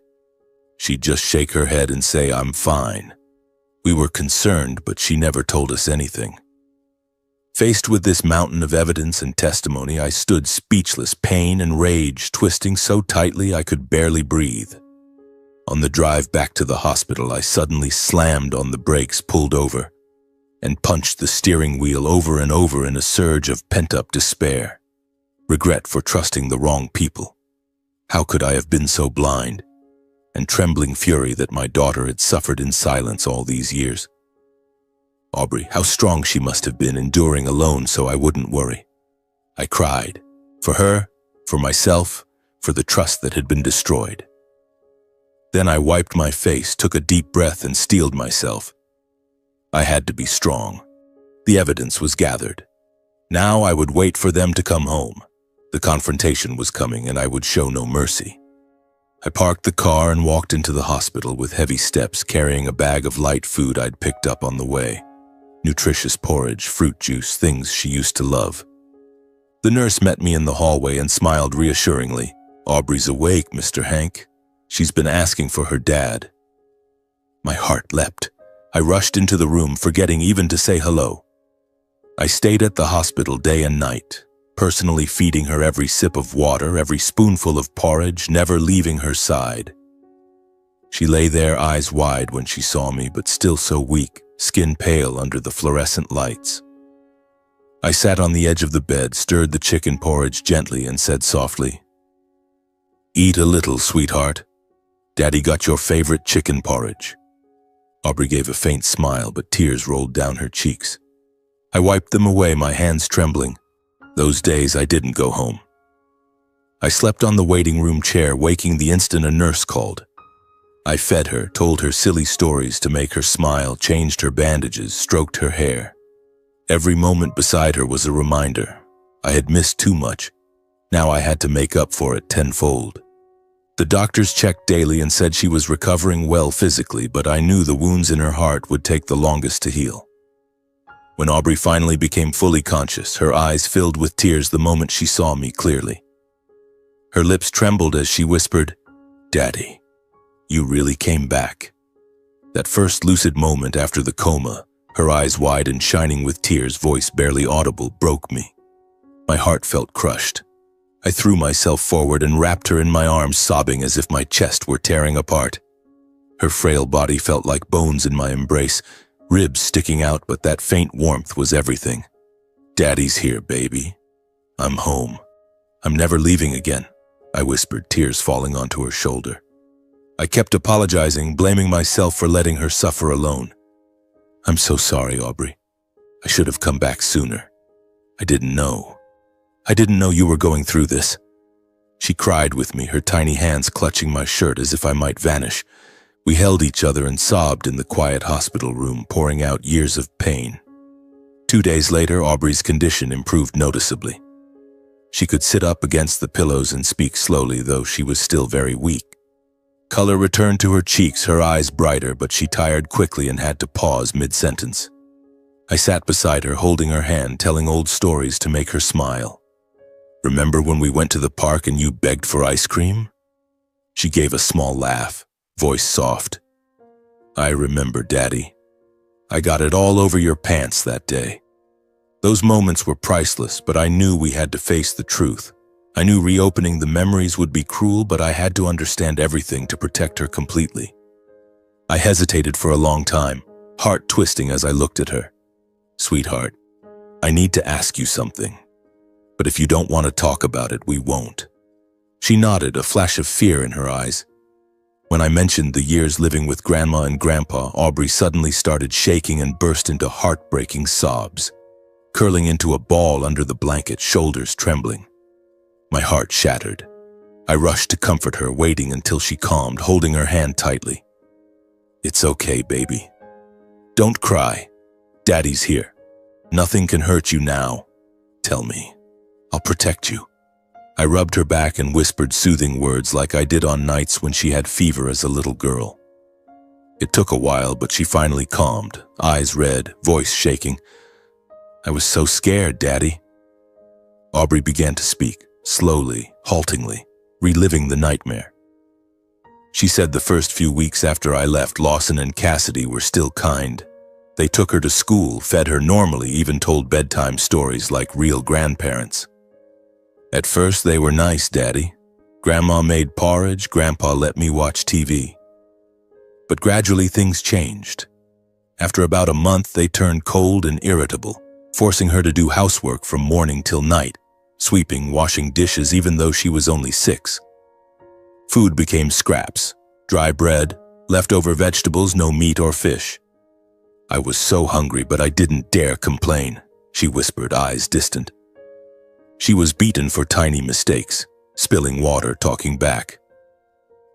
She'd just shake her head and say, "I'm fine." We were concerned, but she never told us anything. Faced with this mountain of evidence and testimony, I stood speechless, pain and rage twisting so tightly I could barely breathe. On the drive back to the hospital, I suddenly slammed on the brakes, pulled over, and punched the steering wheel over and over in a surge of pent-up despair. Regret for trusting the wrong people. How could I have been so blind? And trembling fury that my daughter had suffered in silence all these years. Aubrey, how strong she must have been, enduring alone so I wouldn't worry. I cried. For her, for myself, for the trust that had been destroyed. Then I wiped my face, took a deep breath, and steeled myself. I had to be strong. The evidence was gathered. Now I would wait for them to come home. The confrontation was coming, and I would show no mercy. I parked the car and walked into the hospital with heavy steps, carrying a bag of light food I'd picked up on the way. Nutritious porridge, fruit juice, things she used to love. The nurse met me in the hallway and smiled reassuringly. "Aubrey's awake, Mr. Hank. She's been asking for her dad." My heart leapt. I rushed into the room, forgetting even to say hello. I stayed at the hospital day and night, personally feeding her every sip of water, every spoonful of porridge, never leaving her side. She lay there, eyes wide when she saw me, but still so weak, skin pale under the fluorescent lights. I sat on the edge of the bed, stirred the chicken porridge gently, and said softly, "Eat a little, sweetheart. Daddy got your favorite chicken porridge." Aubrey gave a faint smile, but tears rolled down her cheeks. I wiped them away, my hands trembling. Those days I didn't go home. I slept on the waiting room chair, waking the instant a nurse called. I fed her, told her silly stories to make her smile, changed her bandages, stroked her hair. Every moment beside her was a reminder. I had missed too much. Now I had to make up for it tenfold. The doctors checked daily and said she was recovering well physically, but I knew the wounds in her heart would take the longest to heal. When Aubrey finally became fully conscious, her eyes filled with tears the moment she saw me clearly. Her lips trembled as she whispered, "Daddy, you really came back." That first lucid moment after the coma, her eyes wide and shining with tears, voice barely audible, broke me. My heart felt crushed. I threw myself forward and wrapped her in my arms, sobbing as if my chest were tearing apart. Her frail body felt like bones in my embrace, ribs sticking out, but that faint warmth was everything. "Daddy's here, baby. I'm home. I'm never leaving again," I whispered, tears falling onto her shoulder. I kept apologizing, blaming myself for letting her suffer alone. "I'm so sorry, Aubrey. I should have come back sooner. I didn't know. I didn't know you were going through this." She cried with me, her tiny hands clutching my shirt as if I might vanish. We held each other and sobbed in the quiet hospital room, pouring out years of pain. 2 days later, Aubrey's condition improved noticeably. She could sit up against the pillows and speak slowly, though she was still very weak. Color returned to her cheeks, her eyes brighter, but she tired quickly and had to pause mid-sentence. I sat beside her, holding her hand, telling old stories to make her smile. "Remember when we went to the park and you begged for ice cream?" She gave a small laugh, voice soft. "I remember, Daddy. I got it all over your pants that day." Those moments were priceless, but I knew we had to face the truth. I knew reopening the memories would be cruel, but I had to understand everything to protect her completely. I hesitated for a long time, heart twisting as I looked at her. "Sweetheart, I need to ask you something. But if you don't want to talk about it, we won't." She nodded, a flash of fear in her eyes. When I mentioned the years living with Grandma and Grandpa, Aubrey suddenly started shaking and burst into heartbreaking sobs. curling into a ball under the blanket, shoulders trembling. My heart shattered. I rushed to comfort her, waiting until she calmed, holding her hand tightly. "It's okay, baby. Don't cry. Daddy's here. Nothing can hurt you now. Tell me. I'll protect you." I rubbed her back and whispered soothing words like I did on nights when she had fever as a little girl. It took a while, but she finally calmed, eyes red, voice shaking. "I was so scared, Daddy." Aubrey began to speak, slowly, haltingly, reliving the nightmare. She said the first few weeks after I left, Lawson and Cassidy were still kind. They took her to school, fed her normally, even told bedtime stories like real grandparents. "At first they were nice, Daddy. Grandma made porridge, Grandpa let me watch TV. But gradually things changed. After about a month, they turned cold and irritable, forcing her to do housework from morning till night, sweeping, washing dishes even though she was only 6. Food became scraps, dry bread, leftover vegetables, no meat or fish. I was so hungry, but I didn't dare complain," she whispered, eyes distant. She was beaten for tiny mistakes, spilling water, talking back.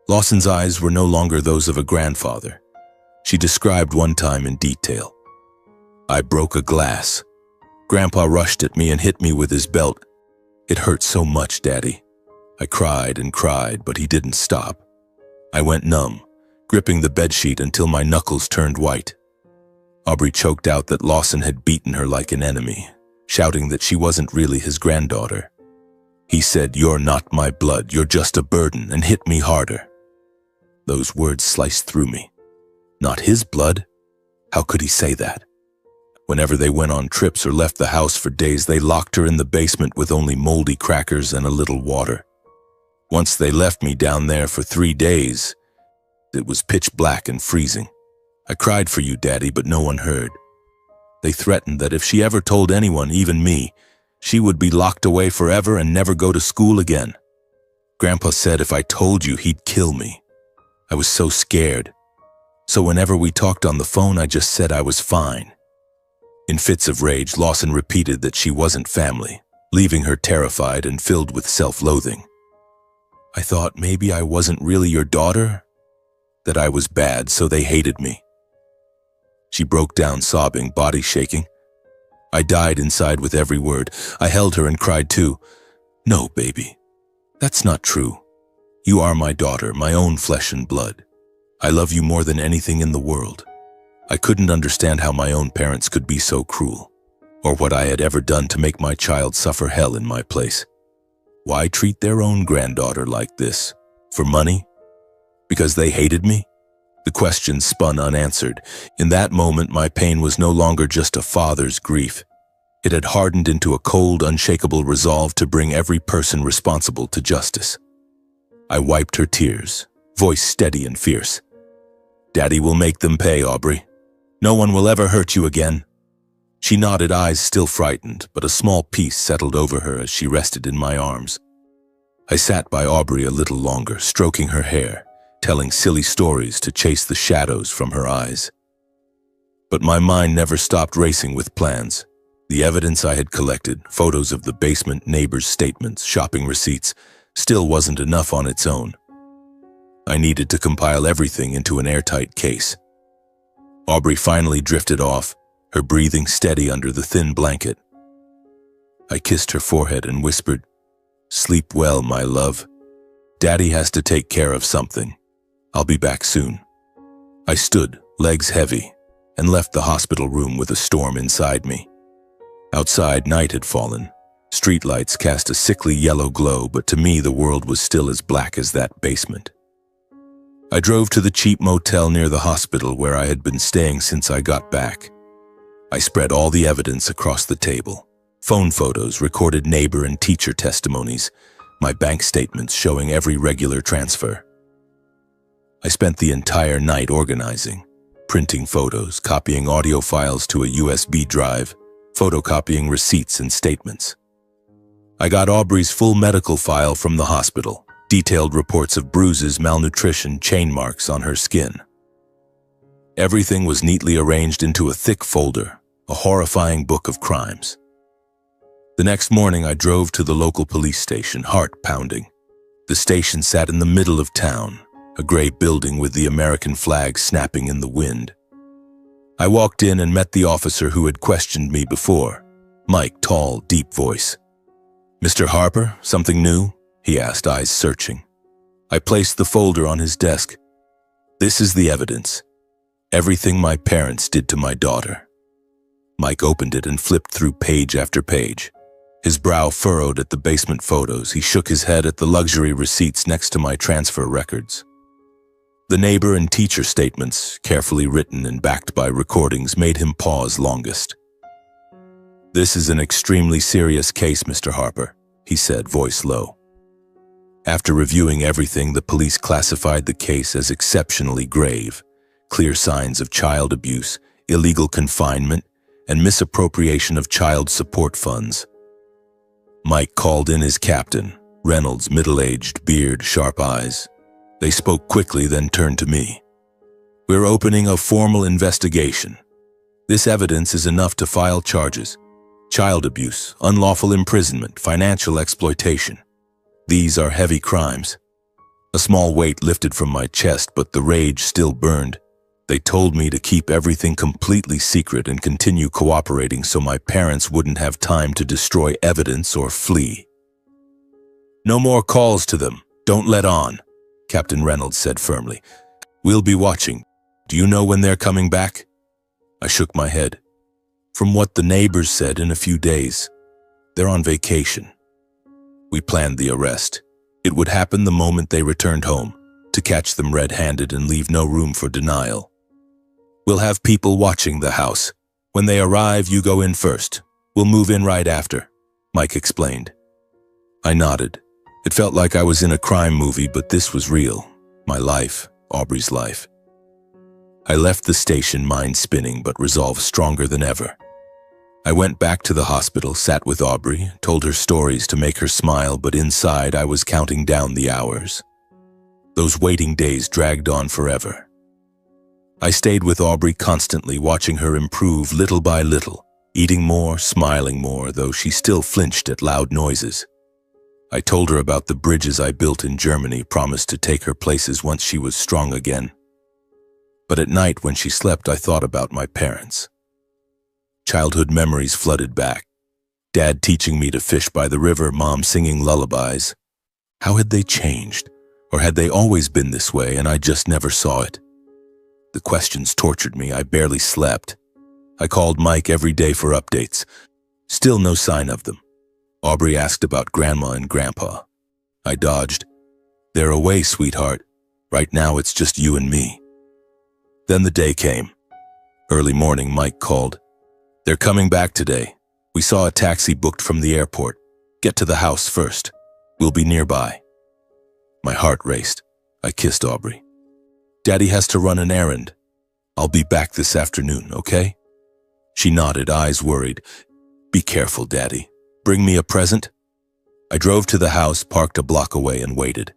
Lawson's eyes were no longer those of a grandfather. She described one time in detail. "I broke a glass. Grandpa rushed at me and hit me with his belt. It hurt so much, Daddy. I cried and cried, but he didn't stop. I went numb, gripping the bedsheet until my knuckles turned white." Aubrey choked out that Lawson had beaten her like an enemy, shouting that she wasn't really his granddaughter. "He said, 'You're not my blood, you're just a burden,' and hit me harder." Those words sliced through me. Not his blood? How could he say that? Whenever they went on trips or left the house for days, they locked her in the basement with only moldy crackers and a little water. Once they left me down there for 3 days, it was pitch black and freezing. I cried for you, Daddy, but no one heard. They threatened that if she ever told anyone, even me, she would be locked away forever and never go to school again. Grandpa said if I told you, he'd kill me. I was so scared. So whenever we talked on the phone, I just said I was fine. In fits of rage, Lawson repeated that she wasn't family, leaving her terrified and filled with self-loathing. I thought maybe I wasn't really your daughter, that I was bad, so they hated me. She broke down sobbing, body shaking. I died inside with every word. I held her and cried too. No, baby, that's not true. You are my daughter, my own flesh and blood. I love you more than anything in the world. I couldn't understand how my own parents could be so cruel, or what I had ever done to make my child suffer hell in my place. Why treat their own granddaughter like this? For money? Because they hated me? The question spun unanswered. In that moment, my pain was no longer just a father's grief. It had hardened into a cold, unshakable resolve to bring every person responsible to justice. I wiped her tears, voice steady and fierce. Daddy will make them pay, Aubrey. No one will ever hurt you again. She nodded, eyes still frightened, but a small peace settled over her as she rested in my arms. I sat by Aubrey a little longer, stroking her hair, telling silly stories to chase the shadows from her eyes. But my mind never stopped racing with plans. The evidence I had collected, photos of the basement, neighbors' statements, shopping receipts, still wasn't enough on its own. I needed to compile everything into an airtight case. Aubrey finally drifted off, her breathing steady under the thin blanket. I kissed her forehead and whispered, "Sleep well, my love. Daddy has to take care of something. I'll be back soon." I stood, legs heavy, and left the hospital room with a storm inside me. Outside, night had fallen. Streetlights cast a sickly yellow glow, but to me the world was still as black as that basement. I drove to the cheap motel near the hospital where I had been staying since I got back. I spread all the evidence across the table. Phone photos, recorded neighbor and teacher testimonies, my bank statements showing every regular transfer. I spent the entire night organizing, printing photos, copying audio files to a USB drive, photocopying receipts and statements. I got Aubrey's full medical file from the hospital, detailed reports of bruises, malnutrition, chain marks on her skin. Everything was neatly arranged into a thick folder, a horrifying book of crimes. The next morning, I drove to the local police station, heart pounding. The station sat in the middle of town, a gray building with the American flag snapping in the wind. I walked in and met the officer who had questioned me before. Mike, tall, deep voice. "Mr. Harper, something new?" he asked, eyes searching. I placed the folder on his desk. "This is the evidence. Everything my parents did to my daughter." Mike opened it and flipped through page after page. His brow furrowed at the basement photos. He shook his head at the luxury receipts next to my transfer records. The neighbor and teacher statements, carefully written and backed by recordings, made him pause longest. "This is an extremely serious case, Mr. Harper," he said, voice low. After reviewing everything, the police classified the case as exceptionally grave. Clear signs of child abuse, illegal confinement, and misappropriation of child support funds. Mike called in his captain, Reynolds, middle-aged, beard, sharp eyes. They spoke quickly, then turned to me. "We're opening a formal investigation. This evidence is enough to file charges. Child abuse, unlawful imprisonment, financial exploitation. These are heavy crimes." A small weight lifted from my chest, but the rage still burned. They told me to keep everything completely secret and continue cooperating so my parents wouldn't have time to destroy evidence or flee. "No more calls to them. Don't let on," Captain Reynolds said firmly. "We'll be watching. Do you know when they're coming back?" I shook my head. "From what the neighbors said, in a few days. They're on vacation." We planned the arrest. It would happen the moment they returned home, to catch them red-handed and leave no room for denial. "We'll have people watching the house. When they arrive, you go in first. We'll move in right after," Mike explained. I nodded. It felt like I was in a crime movie, but this was real. My life, Aubrey's life. I left the station, mind spinning, but resolve stronger than ever. I went back to the hospital, sat with Aubrey, told her stories to make her smile, but inside I was counting down the hours. Those waiting days dragged on forever. I stayed with Aubrey constantly, watching her improve little by little, eating more, smiling more, though she still flinched at loud noises. I told her about the bridges I built in Germany, promised to take her places once she was strong again. But at night when she slept, I thought about my parents. Childhood memories flooded back. Dad teaching me to fish by the river, Mom singing lullabies. How had they changed? Or had they always been this way and I just never saw it? The questions tortured me. I barely slept. I called Mike every day for updates. Still no sign of them. Aubrey asked about Grandma and Grandpa. I dodged. "They're away, sweetheart. Right now it's just you and me." Then the day came. Early morning, Mike called. "They're coming back today. We saw a taxi booked from the airport. Get to the house first. We'll be nearby." My heart raced. I kissed Aubrey. "Daddy has to run an errand. I'll be back this afternoon, okay?" She nodded, eyes worried. "Be careful, Daddy. Bring me a present?" I drove to the house, parked a block away, and waited.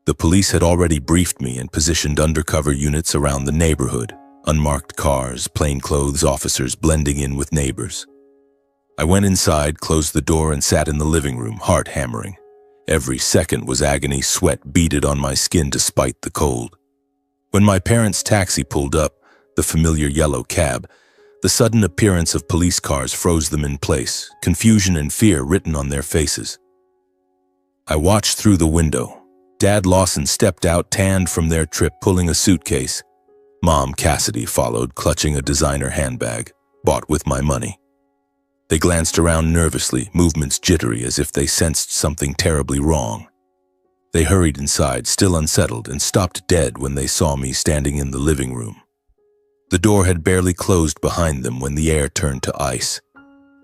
The police had already briefed me and positioned undercover units around the neighborhood. Unmarked cars, plainclothes officers blending in with neighbors. I went inside, closed the door, and sat in the living room, heart hammering. Every second was agony, sweat beaded on my skin despite the cold. When my parents' taxi pulled up, the familiar yellow cab, the sudden appearance of police cars froze them in place, confusion and fear written on their faces. I watched through the window. Dad Lawson stepped out, tanned from their trip, pulling a suitcase. Mom Cassidy followed, clutching a designer handbag, bought with my money. They glanced around nervously, movements jittery as if they sensed something terribly wrong. They hurried inside, still unsettled, and stopped dead when they saw me standing in the living room. The door had barely closed behind them when the air turned to ice.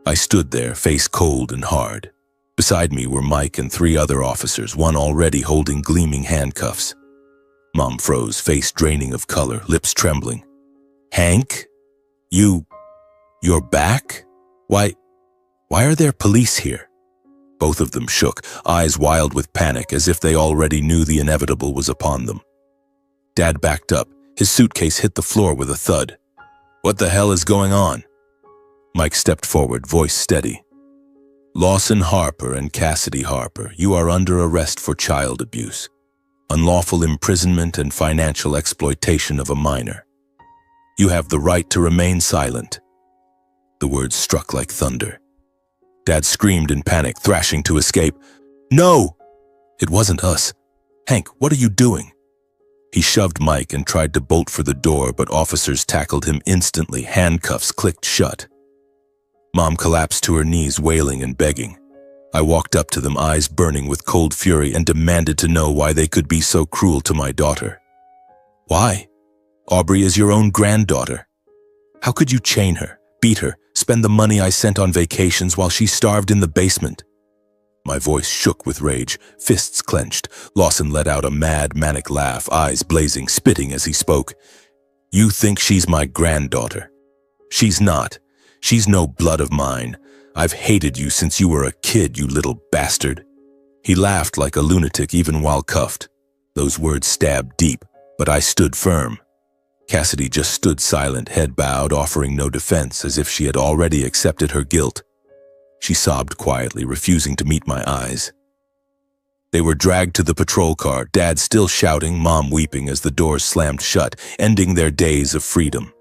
I stood there, face cold and hard. Beside me were Mike and 3 other officers, one already holding gleaming handcuffs. Mom froze, face draining of color, lips trembling. "Hank? You're back? Why are there police here?" Both of them shook, eyes wild with panic, as if they already knew the inevitable was upon them. Dad backed up. His suitcase hit the floor with a thud. "What the hell is going on?" Mike stepped forward, voice steady. Lawson Harper and Cassidy Harper, you are under arrest for child abuse, unlawful imprisonment, and financial exploitation of a minor. You have the right to remain silent." The words struck like thunder. Dad screamed in panic, thrashing to escape. "No!" "It wasn't us. Hank, what are you doing?" He shoved Mike and tried to bolt for the door, but officers tackled him instantly. Handcuffs clicked shut. Mom collapsed to her knees, wailing and begging. I walked up to them, eyes burning with cold fury, and demanded to know why they could be so cruel to my daughter. "Why? Aubrey is your own granddaughter. How could you chain her, beat her, spend the money I sent on vacations while she starved in the basement?" My voice shook with rage, fists clenched. Lawson let out a mad, manic laugh, eyes blazing, spitting as he spoke. "You think she's my granddaughter? She's not. She's no blood of mine. I've hated you since you were a kid, you little bastard." He laughed like a lunatic even while cuffed. Those words stabbed deep, but I stood firm. Cassidy just stood silent, head bowed, offering no defense, as if she had already accepted her guilt. She sobbed quietly, refusing to meet my eyes. They were dragged to the patrol car, Dad still shouting, Mom weeping as the doors slammed shut, ending their days of freedom.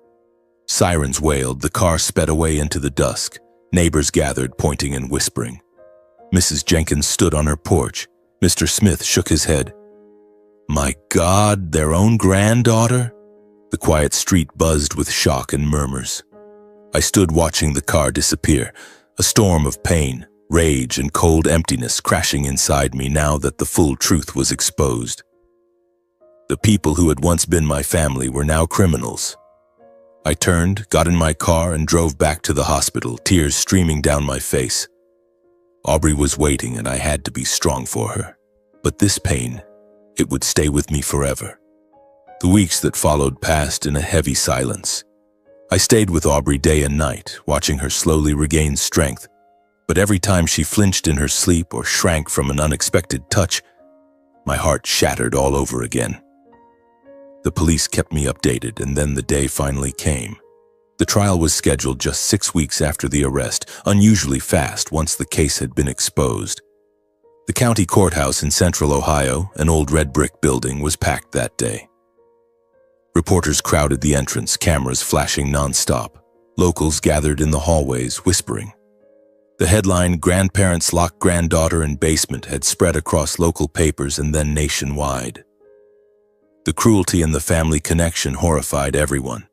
Sirens wailed, the car sped away into the dusk. Neighbors gathered, pointing and whispering. Mrs. Jenkins stood on her porch. Mr. Smith shook his head. "My God, their own granddaughter?" The quiet street buzzed with shock and murmurs. I stood watching the car disappear, a storm of pain, rage, and cold emptiness crashing inside me now that the full truth was exposed. The people who had once been my family were now criminals. I turned, got in my car, and drove back to the hospital, tears streaming down my face. Aubrey was waiting, and I had to be strong for her. But this pain, it would stay with me forever. The weeks that followed passed in a heavy silence. I stayed with Aubrey day and night, watching her slowly regain strength. But every time she flinched in her sleep or shrank from an unexpected touch, my heart shattered all over again. The police kept me updated, and then the day finally came. The trial was scheduled just 6 weeks after the arrest, unusually fast once the case had been exposed. The county courthouse in central Ohio, an old red brick building, was packed that day. Reporters crowded the entrance, cameras flashing nonstop. Locals gathered in the hallways, whispering. The headline, "Grandparents Lock Granddaughter in Basement," had spread across local papers and then nationwide. The cruelty and the family connection horrified everyone.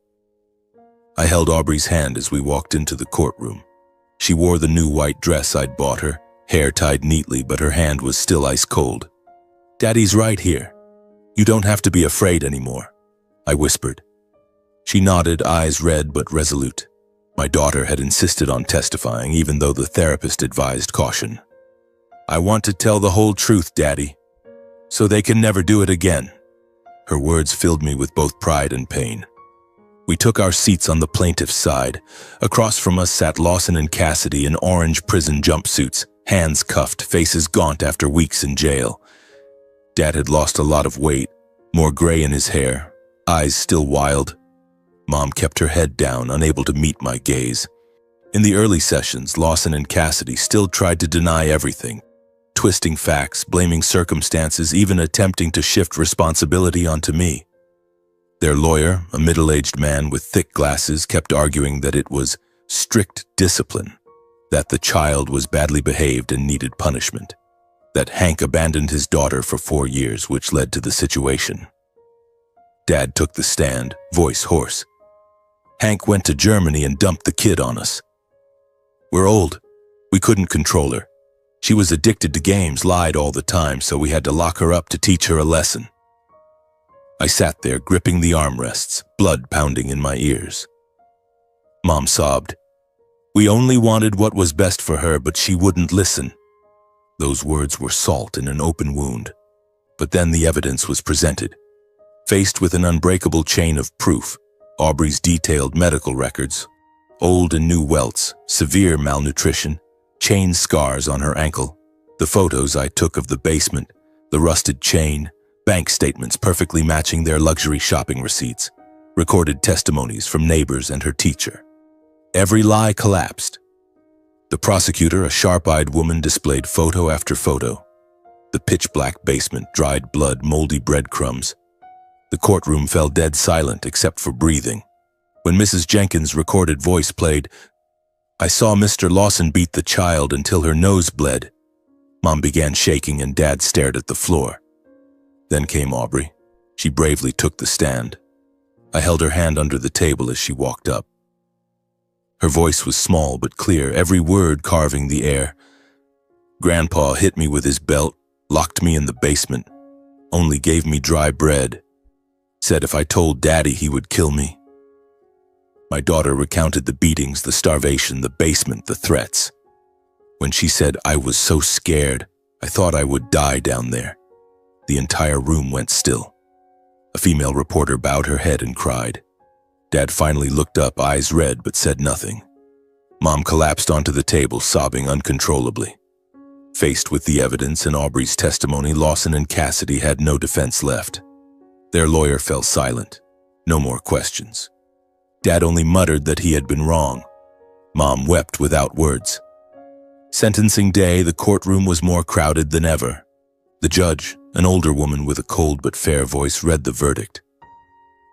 I held Aubrey's hand as we walked into the courtroom. She wore the new white dress I'd bought her, hair tied neatly, but her hand was still ice cold. "Daddy's right here. You don't have to be afraid anymore," I whispered. She nodded, eyes red but resolute. My daughter had insisted on testifying, even though the therapist advised caution. "I want to tell the whole truth, Daddy, so they can never do it again." Her words filled me with both pride and pain. We took our seats on the plaintiff's side. Across from us sat Lawson and Cassidy in orange prison jumpsuits, hands cuffed, faces gaunt after weeks in jail. Dad had lost a lot of weight, more gray in his hair, eyes still wild. Mom kept her head down, unable to meet my gaze. In the early sessions, Lawson and Cassidy still tried to deny everything, twisting facts, blaming circumstances, even attempting to shift responsibility onto me. Their lawyer, a middle-aged man with thick glasses, kept arguing that it was strict discipline, that the child was badly behaved and needed punishment, that Hank abandoned his daughter for 4 years, which led to the situation. Dad took the stand, voice hoarse. "Hank went to Germany and dumped the kid on us. We're old. We couldn't control her. She was addicted to games, lied all the time, so we had to lock her up to teach her a lesson." I sat there, gripping the armrests, blood pounding in my ears. Mom sobbed. "We only wanted what was best for her, but she wouldn't listen." Those words were salt in an open wound. But then the evidence was presented. Faced with an unbreakable chain of proof, Aubrey's detailed medical records, old and new welts, severe malnutrition, chain scars on her ankle, the photos I took of the basement, the rusted chain, bank statements perfectly matching their luxury shopping receipts, recorded testimonies from neighbors and her teacher. Every lie collapsed. The prosecutor, a sharp-eyed woman, displayed photo after photo. The pitch-black basement, dried blood, moldy breadcrumbs. The courtroom fell dead silent except for breathing. When Mrs. Jenkins' recorded voice played, "I saw Mr. Lawson beat the child until her nose bled," Mom began shaking and Dad stared at the floor. Then came Aubrey. She bravely took the stand. I held her hand under the table as she walked up. Her voice was small but clear, every word carving the air. "Grandpa hit me with his belt, locked me in the basement, only gave me dry bread. Said if I told Daddy he would kill me." My daughter recounted the beatings, the starvation, the basement, the threats. When she said, "I was so scared, I thought I would die down there," the entire room went still. A female reporter bowed her head and cried. Dad finally looked up, eyes red, but said nothing. Mom collapsed onto the table, sobbing uncontrollably. Faced with the evidence and Aubrey's testimony, Lawson and Cassidy had no defense left. Their lawyer fell silent. No more questions. Dad only muttered that he had been wrong. Mom wept without words. Sentencing day, the courtroom was more crowded than ever. The judge, an older woman with a cold but fair voice, read the verdict.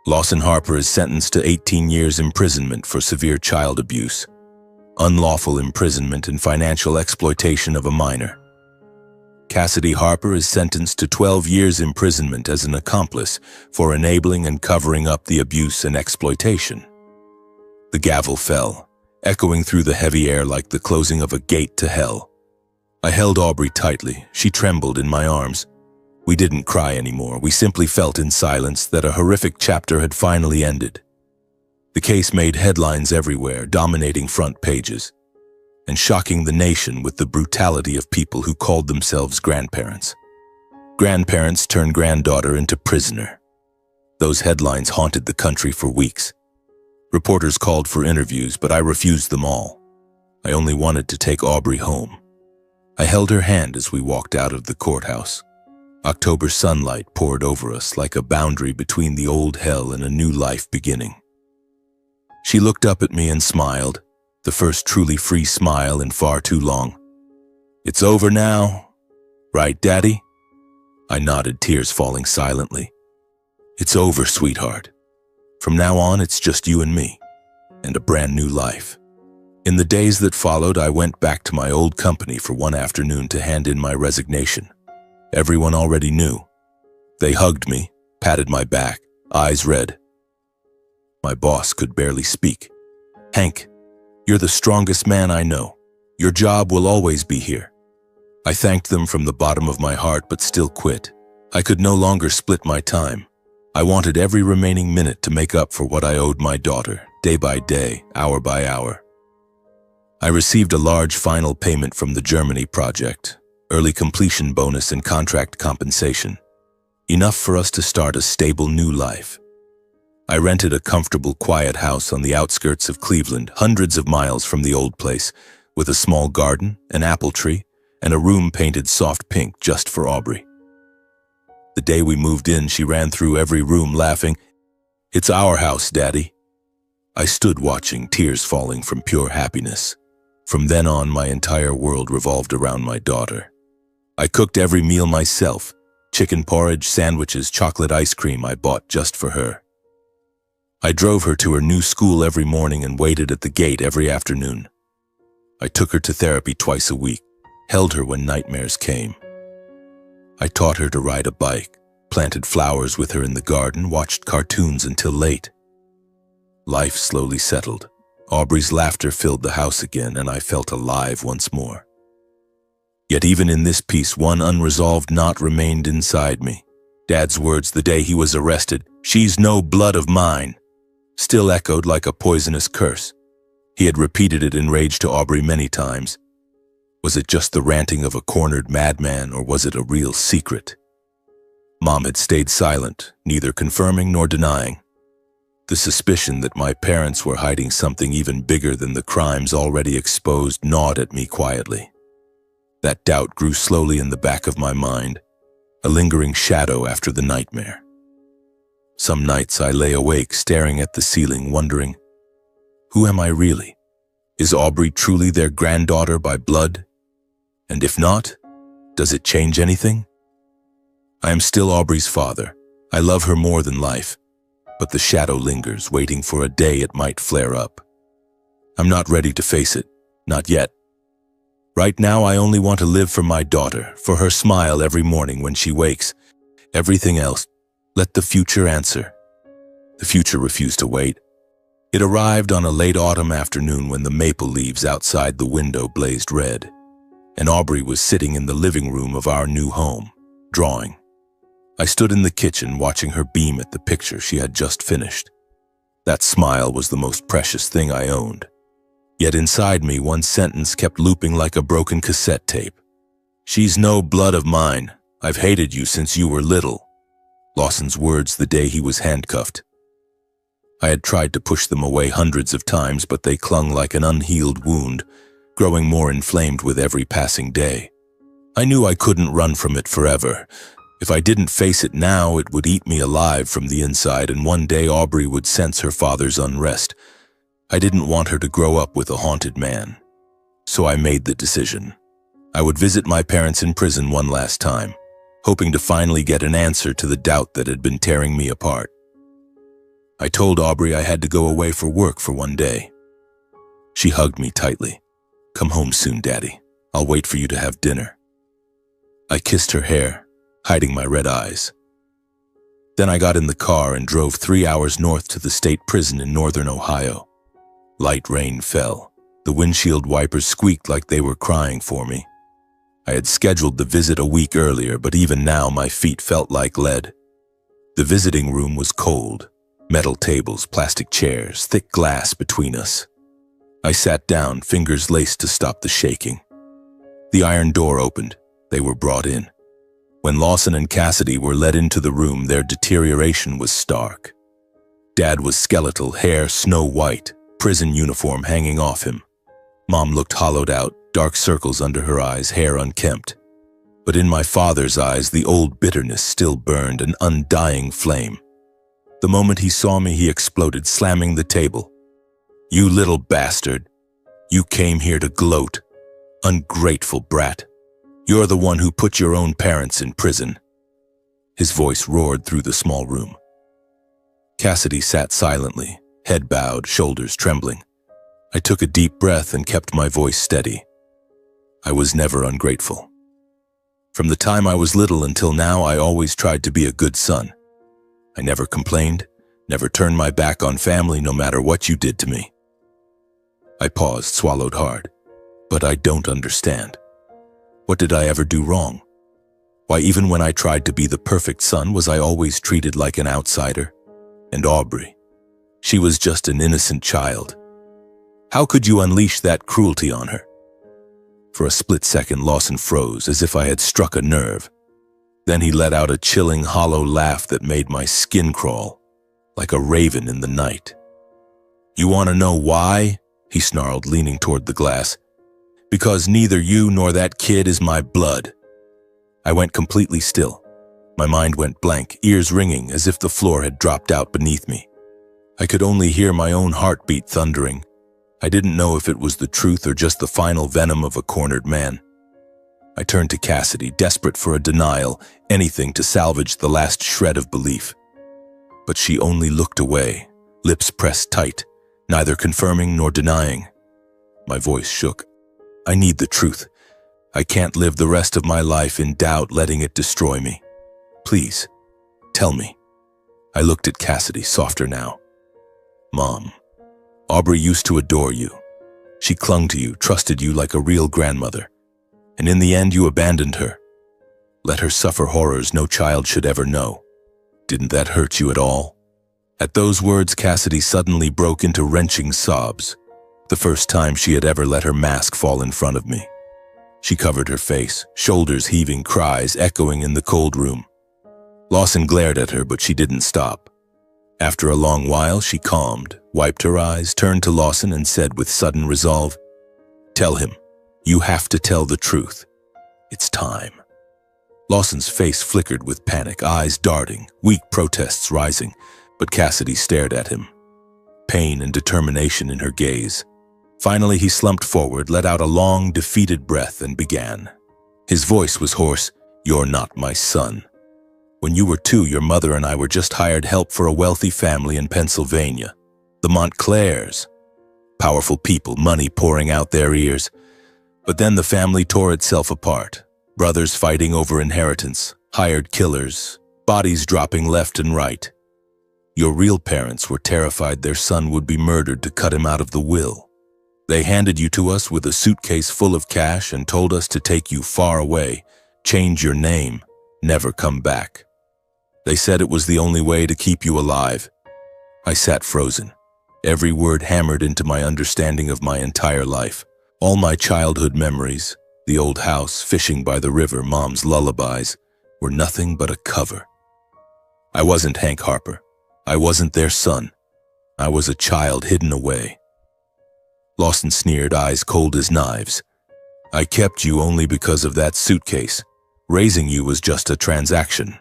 Lawson Harper is sentenced to 18 years imprisonment for severe child abuse, unlawful imprisonment and financial exploitation of a minor. Cassidy Harper is sentenced to 12 years imprisonment as an accomplice for enabling and covering up the abuse and exploitation. The gavel fell, echoing through the heavy air like the closing of a gate to hell. I held Aubrey tightly. She trembled in my arms. We didn't cry anymore. We simply felt in silence that a horrific chapter had finally ended. The case made headlines everywhere, dominating front pages, and shocking the nation with the brutality of people who called themselves grandparents. Grandparents turned granddaughter into prisoner. Those headlines haunted the country for weeks. Reporters called for interviews, but I refused them all. I only wanted to take Aubrey home. I held her hand as we walked out of the courthouse. October sunlight poured over us like a boundary between the old hell and a new life beginning. She looked up at me and smiled, the first truly free smile in far too long. "It's over now, right, Daddy?" I nodded, tears falling silently. "It's over, sweetheart. From now on, it's just you and me, and a brand new life." In the days that followed, I went back to my old company for one afternoon to hand in my resignation. Everyone already knew. They hugged me, patted my back, eyes red. My boss could barely speak. "Hank, you're the strongest man I know. Your job will always be here." I thanked them from the bottom of my heart, but still quit. I could no longer split my time. I wanted every remaining minute to make up for what I owed my daughter, day by day, hour by hour. I received a large final payment from the Germany project, early completion bonus and contract compensation, enough for us to start a stable new life. I rented a comfortable, quiet house on the outskirts of Cleveland, hundreds of miles from the old place, with a small garden, an apple tree, and a room painted soft pink just for Aubrey. The day we moved in, she ran through every room laughing, "It's our house, Daddy." I stood watching, tears falling from pure happiness. From then on, my entire world revolved around my daughter. I cooked every meal myself, chicken porridge, sandwiches, chocolate ice cream I bought just for her. I drove her to her new school every morning and waited at the gate every afternoon. I took her to therapy twice a week, held her when nightmares came. I taught her to ride a bike, planted flowers with her in the garden, watched cartoons until late. Life slowly settled. Aubrey's laughter filled the house again, and I felt alive once more. Yet even in this peace, one unresolved knot remained inside me. Dad's words the day he was arrested, "She's no blood of mine," still echoed like a poisonous curse. He had repeated it in rage to Aubrey many times. Was it just the ranting of a cornered madman, or was it a real secret? Mom had stayed silent, neither confirming nor denying. The suspicion that my parents were hiding something even bigger than the crimes already exposed gnawed at me quietly. That doubt grew slowly in the back of my mind, a lingering shadow after the nightmare. Some nights I lay awake staring at the ceiling, wondering, who am I really? Is Aubrey truly their granddaughter by blood? And if not, does it change anything? I am still Aubrey's father. I love her more than life, but the shadow lingers, waiting for a day it might flare up. I'm not ready to face it, not yet. Right now, I only want to live for my daughter, for her smile every morning when she wakes. Everything else, let the future answer. The future refused to wait. It arrived on a late autumn afternoon when the maple leaves outside the window blazed red, and Aubrey was sitting in the living room of our new home, drawing. I stood in the kitchen watching her beam at the picture she had just finished. That smile was the most precious thing I owned. Yet inside me, one sentence kept looping like a broken cassette tape. She's no blood of mine. I've hated you since you were little. Lawson's words the day he was handcuffed. I had tried to push them away hundreds of times, but they clung like an unhealed wound, growing more inflamed with every passing day. I knew I couldn't run from it forever. If I didn't face it now, it would eat me alive from the inside, and one day Aubrey would sense her father's unrest. I didn't want her to grow up with a haunted man. So I made the decision. I would visit my parents in prison one last time, hoping to finally get an answer to the doubt that had been tearing me apart. I told Aubrey I had to go away for work for one day. She hugged me tightly. "Come home soon, Daddy. I'll wait for you to have dinner." I kissed her hair, hiding my red eyes. Then I got in the car and drove 3 hours north to the state prison in northern Ohio. Light rain fell. The windshield wipers squeaked like they were crying for me. I had scheduled the visit a week earlier, but even now my feet felt like lead. The visiting room was cold. Metal tables, plastic chairs, thick glass between us. I sat down, fingers laced to stop the shaking. The iron door opened. They were brought in. When Lawson and Cassidy were led into the room, their deterioration was stark. Dad was skeletal, hair snow white, prison uniform hanging off him. Mom looked hollowed out, dark circles under her eyes, hair unkempt. But in my father's eyes, the old bitterness still burned, an undying flame. The moment he saw me, he exploded, slamming the table. "You little bastard. You came here to gloat. Ungrateful brat. You're the one who put your own parents in prison." His voice roared through the small room. Cassidy sat silently, head bowed, shoulders trembling. I took a deep breath and kept my voice steady. I was never ungrateful. From the time I was little until now, I always tried to be a good son. I never complained, never turned my back on family no matter what you did to me. I paused, swallowed hard. But I don't understand. What did I ever do wrong? Why, even when I tried to be the perfect son, was I always treated like an outsider? And Aubrey, she was just an innocent child. How could you unleash that cruelty on her? For a split second, Lawson froze, as if I had struck a nerve. Then he let out a chilling, hollow laugh that made my skin crawl, like a raven in the night. "You want to know why?" he snarled, leaning toward the glass. "Because neither you nor that kid is my blood." I went completely still. My mind went blank, ears ringing as if the floor had dropped out beneath me. I could only hear my own heartbeat thundering. I didn't know if it was the truth or just the final venom of a cornered man. I turned to Cassidy, desperate for a denial, anything to salvage the last shred of belief. But she only looked away, lips pressed tight, neither confirming nor denying. My voice shook. "I need the truth. I can't live the rest of my life in doubt, letting it destroy me. Please, tell me." I looked at Cassidy, softer now. "Mom, Aubrey used to adore you. She clung to you, trusted you like a real grandmother. And in the end, you abandoned her. Let her suffer horrors no child should ever know. Didn't that hurt you at all?" At those words, Cassidy suddenly broke into wrenching sobs, the first time she had ever let her mask fall in front of me. She covered her face, shoulders heaving, cries echoing in the cold room. Lawson glared at her, but she didn't stop. After a long while, she calmed, wiped her eyes, turned to Lawson and said with sudden resolve, "Tell him. You have to tell the truth. It's time." Lawson's face flickered with panic, eyes darting, weak protests rising, but Cassidy stared at him, pain and determination in her gaze. Finally, he slumped forward, let out a long, defeated breath, and began. His voice was hoarse. "You're not my son. When you were 2, your mother and I were just hired help for a wealthy family in Pennsylvania. The Montclairs. Powerful people, money pouring out their ears. But then the family tore itself apart. Brothers fighting over inheritance, hired killers, bodies dropping left and right. Your real parents were terrified their son would be murdered to cut him out of the will. They handed you to us with a suitcase full of cash and told us to take you far away, change your name, never come back. They said it was the only way to keep you alive." I sat frozen, every word hammered into my understanding of my entire life. All my childhood memories, the old house, fishing by the river, Mom's lullabies, were nothing but a cover. I wasn't Hank Harper. I wasn't their son. I was a child hidden away. Lawson sneered, eyes cold as knives. "I kept you only because of that suitcase. Raising you was just a transaction.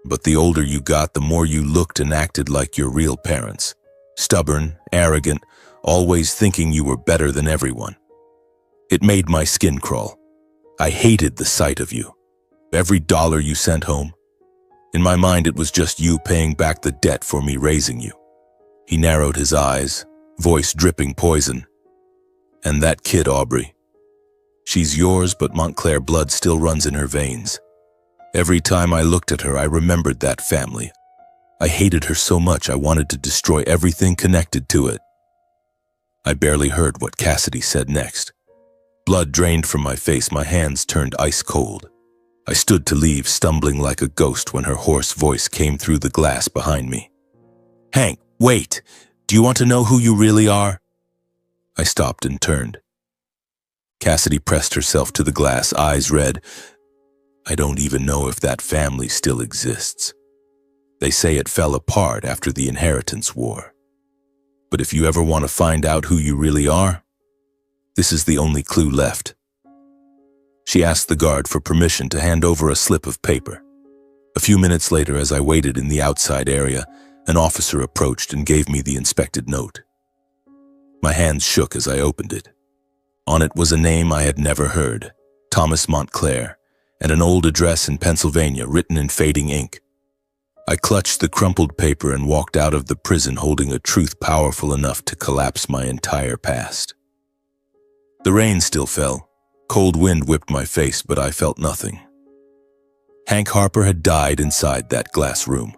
But the older you got, the more you looked and acted like your real parents. Stubborn, arrogant, always thinking you were better than everyone. It made my skin crawl. I hated the sight of you. Every dollar you sent home. In my mind, it was just you paying back the debt for me raising you." He narrowed his eyes, voice dripping poison. "And that kid, Aubrey. She's yours, but Montclair blood still runs in her veins. Every time I looked at her, I remembered that family. I hated her so much I wanted to destroy everything connected to it." I barely heard what Cassidy said next. Blood drained from my face, my hands turned ice cold. I stood to leave, stumbling like a ghost when her hoarse voice came through the glass behind me. "Hank, wait! Do you want to know who you really are?" I stopped and turned. Cassidy pressed herself to the glass, eyes red. "I don't even know if that family still exists. They say it fell apart after the inheritance war. But if you ever want to find out who you really are, this is the only clue left." She asked the guard for permission to hand over a slip of paper. A few minutes later, as I waited in the outside area, an officer approached and gave me the inspected note. My hands shook as I opened it. On it was a name I had never heard, Thomas Montclair, and an old address in Pennsylvania written in fading ink. I clutched the crumpled paper and walked out of the prison holding a truth powerful enough to collapse my entire past. The rain still fell. Cold wind whipped my face, but I felt nothing. Hank Harper had died inside that glass room.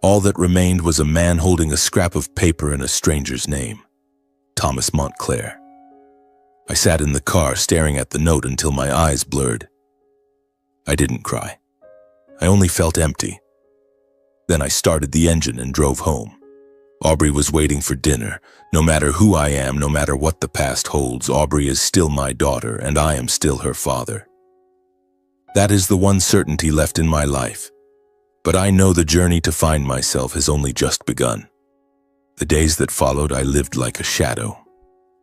All that remained was a man holding a scrap of paper and a stranger's name, Thomas Montclair. I sat in the car staring at the note until my eyes blurred. I didn't cry. I only felt empty. Then I started the engine and drove home. Aubrey was waiting for dinner. No matter who I am, no matter what the past holds, Aubrey is still my daughter, and I am still her father. That is the one certainty left in my life. But I know the journey to find myself has only just begun. The days that followed, I lived like a shadow.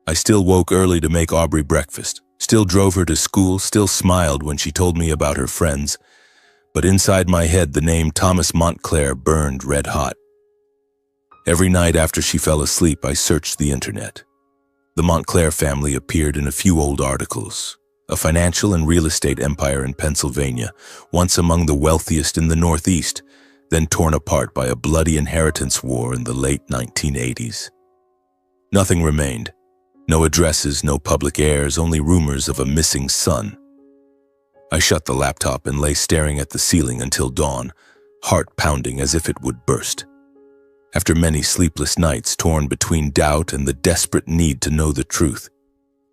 I still woke early to make Aubrey breakfast, still drove her to school, still smiled when she told me about her friends. But inside my head, the name Thomas Montclair burned red hot. Every night after she fell asleep, I searched the internet. The Montclair family appeared in a few old articles. A financial and real estate empire in Pennsylvania, once among the wealthiest in the Northeast, then torn apart by a bloody inheritance war in the late 1980s. Nothing remained. No addresses, no public heirs, only rumors of a missing son. I shut the laptop and lay staring at the ceiling until dawn, heart pounding as if it would burst. After many sleepless nights torn between doubt and the desperate need to know the truth,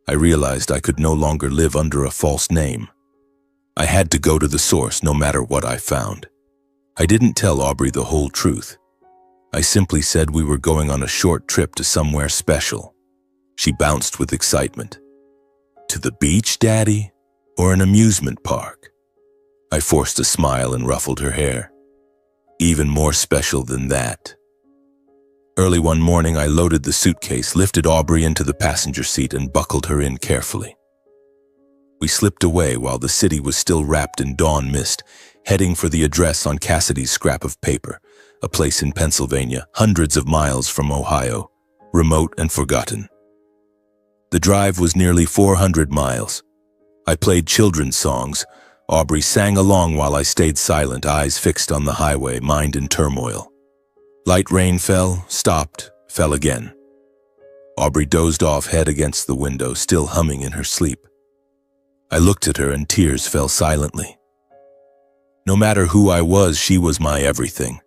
I realized I could no longer live under a false name. I had to go to the source no matter what I found. I didn't tell Aubrey the whole truth. I simply said we were going on a short trip to somewhere special. She bounced with excitement. "To the beach, Daddy? Or an amusement park?" I forced a smile and ruffled her hair. "Even more special than that." Early one morning, I loaded the suitcase, lifted Aubrey into the passenger seat, and buckled her in carefully. We slipped away while the city was still wrapped in dawn mist, heading for the address on Cassidy's scrap of paper, a place in Pennsylvania, hundreds of miles from Ohio, remote and forgotten. The drive was nearly 400 miles. I played children's songs. Aubrey sang along while I stayed silent, eyes fixed on the highway, mind in turmoil. Light rain fell, stopped, fell again. Aubrey dozed off, head against the window, still humming in her sleep. I looked at her and tears fell silently. No matter who I was, she was my everything.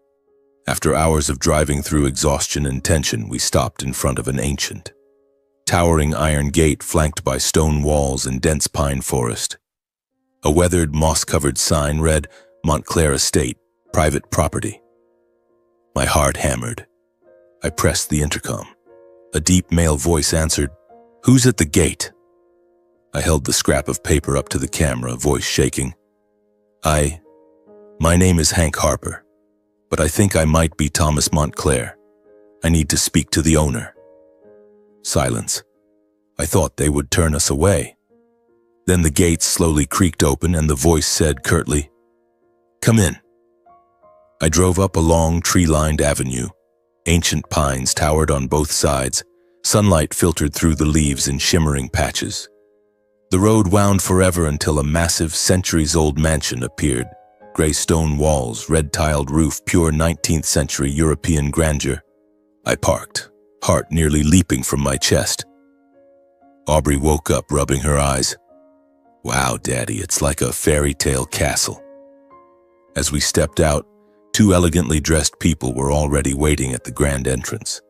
After hours of driving through exhaustion and tension, we stopped in front of an ancient, towering iron gate flanked by stone walls and dense pine forest. A weathered, moss-covered sign read, "Montclair Estate, Private Property." My heart hammered. I pressed the intercom. A deep male voice answered, "Who's at the gate?" I held the scrap of paper up to the camera, voice shaking. My name is Hank Harper, but I think I might be Thomas Montclair. I need to speak to the owner." Silence. I thought they would turn us away. Then the gates slowly creaked open and the voice said curtly, "Come in." I drove up a long, tree-lined avenue. Ancient pines towered on both sides. Sunlight filtered through the leaves in shimmering patches. The road wound forever until a massive, centuries-old mansion appeared. Gray stone walls, red-tiled roof, pure 19th century European grandeur. I parked, heart nearly leaping from my chest. Aubrey woke up, rubbing her eyes. "Wow, Daddy, it's like a fairy tale castle." As we stepped out, two elegantly dressed people were already waiting at the grand entrance.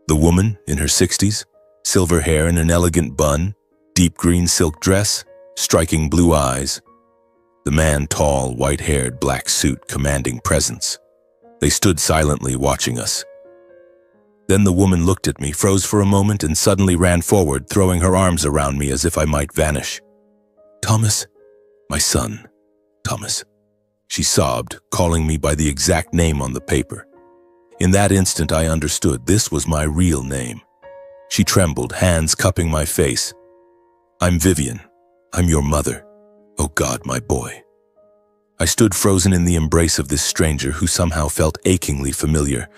The woman, in her 60s, silver hair in an elegant bun, deep green silk dress, striking blue eyes. The man, tall, white-haired, black suit, commanding presence. They stood silently watching us. Then the woman looked at me, froze for a moment, and suddenly ran forward, throwing her arms around me as if I might vanish. "Thomas, my son, Thomas," she sobbed, calling me by the exact name on the paper. In that instant, I understood this was my real name. She trembled, hands cupping my face. "I'm Vivian. I'm your mother. Oh God, my boy." I stood frozen in the embrace of this stranger who somehow felt achingly familiar,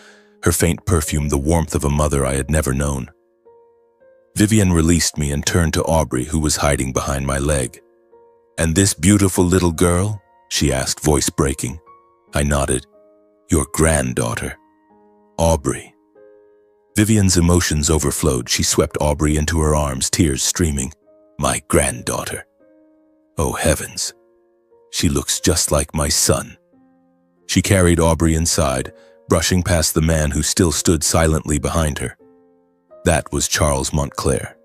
her faint perfume the warmth of a mother I had never known. Vivian released me and turned to Aubrey, who was hiding behind my leg. "And this beautiful little girl?" she asked, voice breaking. I nodded. "Your granddaughter, Aubrey." Vivian's emotions overflowed. She swept Aubrey into her arms, tears streaming. "My granddaughter. Oh heavens. She looks just like my son." She carried Aubrey inside, brushing past the man who still stood silently behind her. That was Charles Montclair.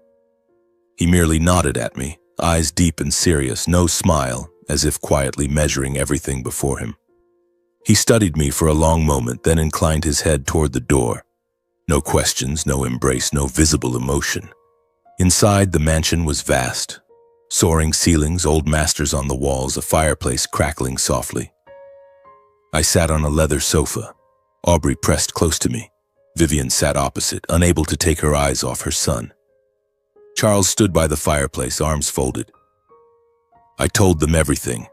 He merely nodded at me, eyes deep and serious, no smile, as if quietly measuring everything before him. He studied me for a long moment, then inclined his head toward the door. No questions, no embrace, no visible emotion. Inside, the mansion was vast. Soaring ceilings, old masters on the walls, a fireplace crackling softly. I sat on a leather sofa. Aubrey pressed close to me. Vivian sat opposite, unable to take her eyes off her son. Charles stood by the fireplace, arms folded. I told them everything.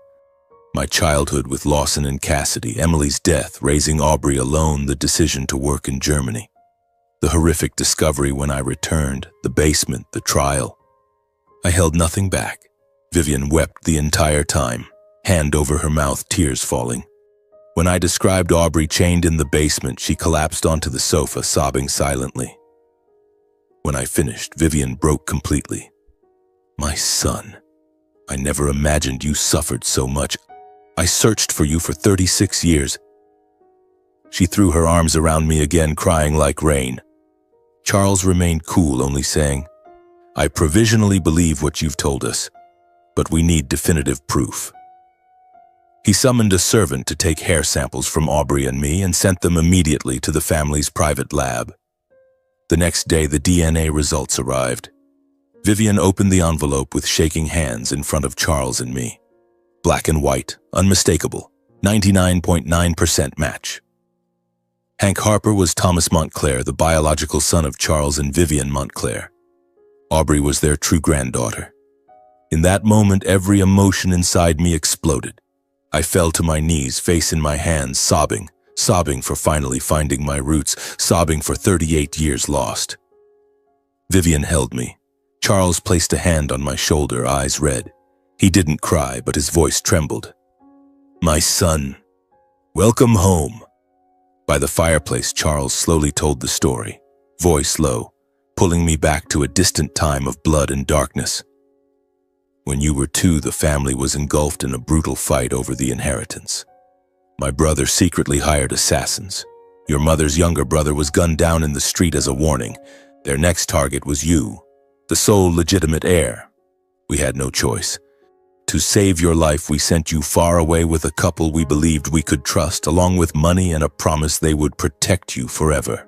My childhood with Lawson and Cassidy, Emily's death, raising Aubrey alone, the decision to work in Germany. The horrific discovery when I returned, the basement, the trial. I held nothing back. Vivian wept the entire time, hand over her mouth, tears falling. When I described Aubrey chained in the basement, she collapsed onto the sofa, sobbing silently. When I finished, Vivian broke completely. "My son, I never imagined you suffered so much. I searched for you for 36 years. She threw her arms around me again, crying like rain. Charles remained cool, only saying, "I provisionally believe what you've told us, but we need definitive proof." He summoned a servant to take hair samples from Aubrey and me and sent them immediately to the family's private lab. The next day, the DNA results arrived. Vivian opened the envelope with shaking hands in front of Charles and me. Black and white, unmistakable, 99.9% match. Hank Harper was Thomas Montclair, the biological son of Charles and Vivian Montclair. Aubrey was their true granddaughter. In that moment, every emotion inside me exploded. I fell to my knees, face in my hands, sobbing for finally finding my roots, sobbing for 38 years lost. Vivian held me, Charles placed a hand on my shoulder, eyes red. He didn't cry, but his voice trembled. "My son, welcome home." By the fireplace, Charles slowly told the story, voice low, pulling me back to a distant time of blood and darkness. "When you were 2, the family was engulfed in a brutal fight over the inheritance. My brother secretly hired assassins. Your mother's younger brother was gunned down in the street as a warning. Their next target was you, the sole legitimate heir. We had no choice. To save your life, we sent you far away with a couple we believed we could trust, along with money and a promise they would protect you forever."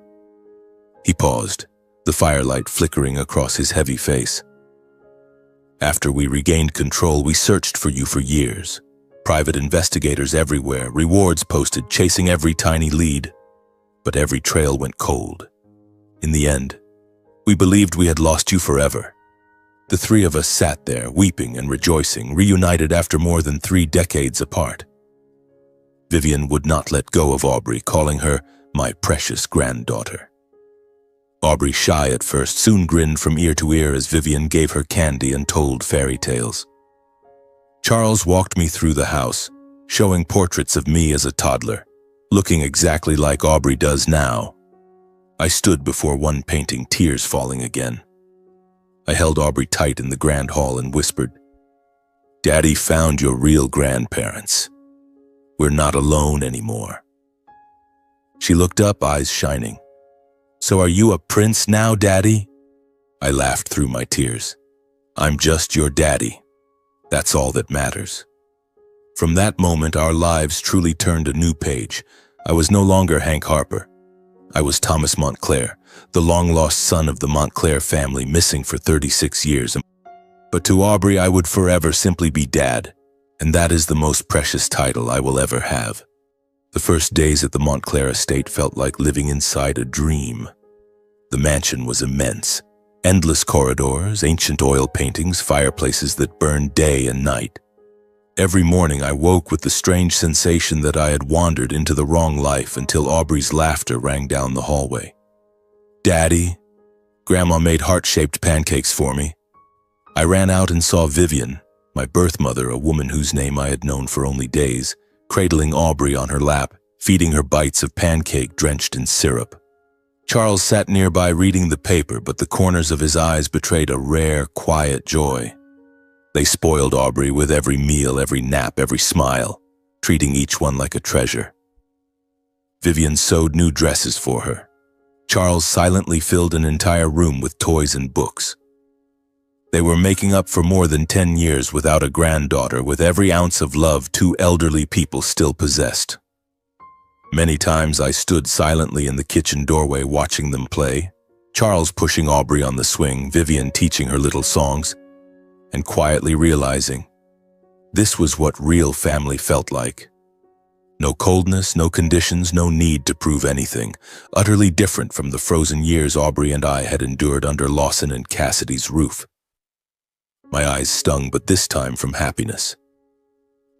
He paused, the firelight flickering across his heavy face. "After we regained control, we searched for you for years. Private investigators everywhere, rewards posted, chasing every tiny lead. But every trail went cold. In the end, we believed we had lost you forever. The 3 of us sat there, weeping and rejoicing, reunited after more than 3 decades apart. Vivian would not let go of Aubrey, calling her my precious granddaughter. Aubrey, shy at first, soon grinned from ear to ear as Vivian gave her candy and told fairy tales. Charles walked me through the house, showing portraits of me as a toddler, looking exactly like Aubrey does now. I stood before one painting, tears falling again. I held Aubrey tight in the grand hall and whispered, "Daddy found your real grandparents. We're not alone anymore." She looked up, eyes shining. "So are you a prince now, Daddy?" I laughed through my tears. "I'm just your daddy. That's all that matters." From that moment, our lives truly turned a new page. I was no longer Hank Harper. I was Thomas Montclair, the long-lost son of the Montclair family, missing for 36 years. But to Aubrey, I would forever simply be Dad, and that is the most precious title I will ever have. The first days at the Montclair estate felt like living inside a dream. The mansion was immense. Endless corridors, ancient oil paintings, fireplaces that burned day and night. Every morning I woke with the strange sensation that I had wandered into the wrong life until Aubrey's laughter rang down the hallway. "Daddy," Grandma made heart-shaped pancakes for me. I ran out and saw Vivian, my birth mother, a woman whose name I had known for only days, cradling Aubrey on her lap, feeding her bites of pancake drenched in syrup. Charles sat nearby reading the paper, but the corners of his eyes betrayed a rare, quiet joy. They spoiled Aubrey with every meal, every nap, every smile, treating each one like a treasure. Vivian sewed new dresses for her. Charles silently filled an entire room with toys and books. They were making up for more than 10 years without a granddaughter, with every ounce of love 2 elderly people still possessed. Many times I stood silently in the kitchen doorway watching them play, Charles pushing Aubrey on the swing, Vivian teaching her little songs, and quietly realizing this was what real family felt like. No coldness, no conditions, no need to prove anything, utterly different from the frozen years Aubrey and I had endured under Lawson and Cassidy's roof. My eyes stung, but this time from happiness.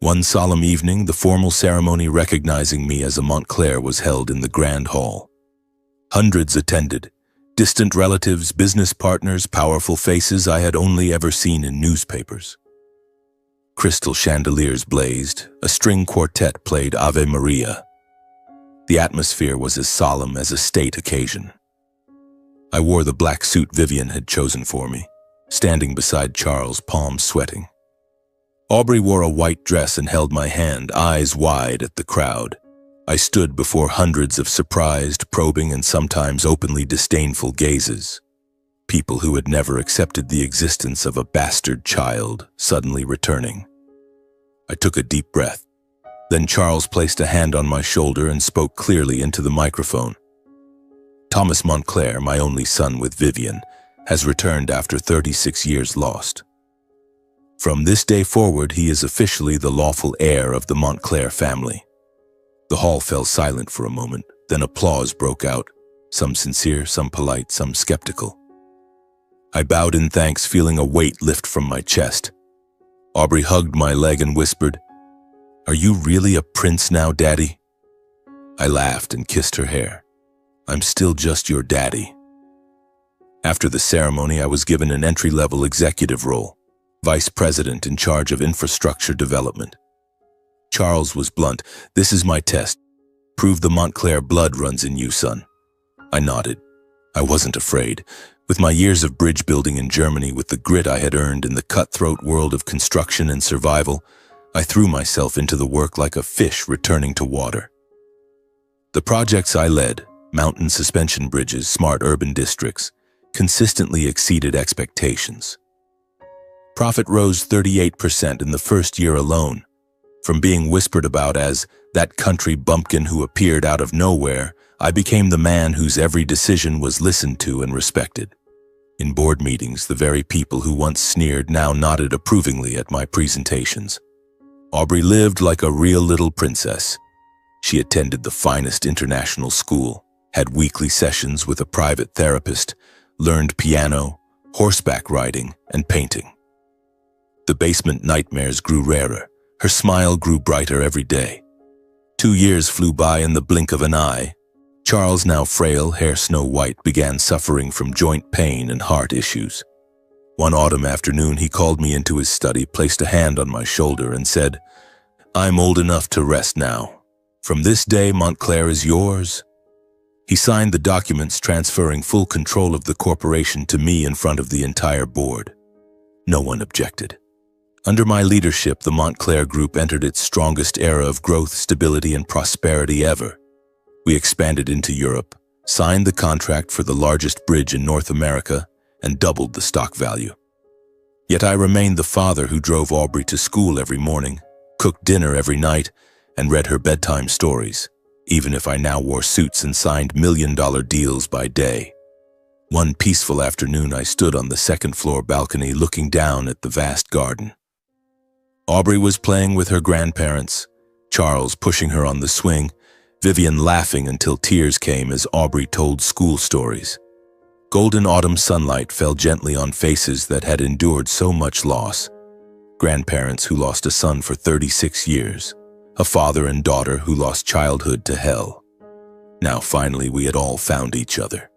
One solemn evening, the formal ceremony recognizing me as a Montclair was held in the Grand Hall. Hundreds attended, distant relatives, business partners, powerful faces I had only ever seen in newspapers. Crystal chandeliers blazed, a string quartet played Ave Maria. The atmosphere was as solemn as a state occasion. I wore the black suit Vivian had chosen for me, standing beside Charles, palms sweating. Aubrey wore a white dress and held my hand, eyes wide at the crowd. I stood before hundreds of surprised, probing, and sometimes openly disdainful gazes. People who had never accepted the existence of a bastard child suddenly returning. I took a deep breath. Then Charles placed a hand on my shoulder and spoke clearly into the microphone. "Thomas Montclair, my only son with Vivian, has returned after 36 years lost. From this day forward, he is officially the lawful heir of the Montclair family." The hall fell silent for a moment, then applause broke out, some sincere, some polite, some skeptical. I bowed in thanks, feeling a weight lift from my chest. Aubrey hugged my leg and whispered, "Are you really a prince now, Daddy?" I laughed and kissed her hair. "I'm still just your daddy." After the ceremony, I was given an entry-level executive role, vice president in charge of infrastructure development. Charles was blunt. "This is my test. Prove the Montclair blood runs in you, son." I nodded. I wasn't afraid. With my years of bridge building in Germany, with the grit I had earned in the cutthroat world of construction and survival, I threw myself into the work like a fish returning to water. The projects I led, mountain suspension bridges, smart urban districts, consistently exceeded expectations. Profit rose 38% in the first year alone, from being whispered about as that country bumpkin who appeared out of nowhere. I became the man whose every decision was listened to and respected. In board meetings, the very people who once sneered now nodded approvingly at my presentations. Aubrey lived like a real little princess. She attended the finest international school, had weekly sessions with a private therapist, learned piano, horseback riding, and painting. The basement nightmares grew rarer. Her smile grew brighter every day. 2 years flew by in the blink of an eye. Charles, now frail, hair snow white, began suffering from joint pain and heart issues. One autumn afternoon, he called me into his study, placed a hand on my shoulder, and said, "I'm old enough to rest now. From this day, Montclair is yours." He signed the documents transferring full control of the corporation to me in front of the entire board. No one objected. Under my leadership, the Montclair Group entered its strongest era of growth, stability, and prosperity ever. We expanded into Europe, signed the contract for the largest bridge in North America, and doubled the stock value. Yet I remained the father who drove Aubrey to school every morning, cooked dinner every night, and read her bedtime stories, even if I now wore suits and signed million-dollar deals by day. One peaceful afternoon, I stood on the second-floor balcony looking down at the vast garden. Aubrey was playing with her grandparents, Charles pushing her on the swing, Vivian laughing until tears came as Aubrey told school stories. Golden autumn sunlight fell gently on faces that had endured so much loss. Grandparents who lost a son for 36 years, a father and daughter who lost childhood to hell. Now finally we had all found each other.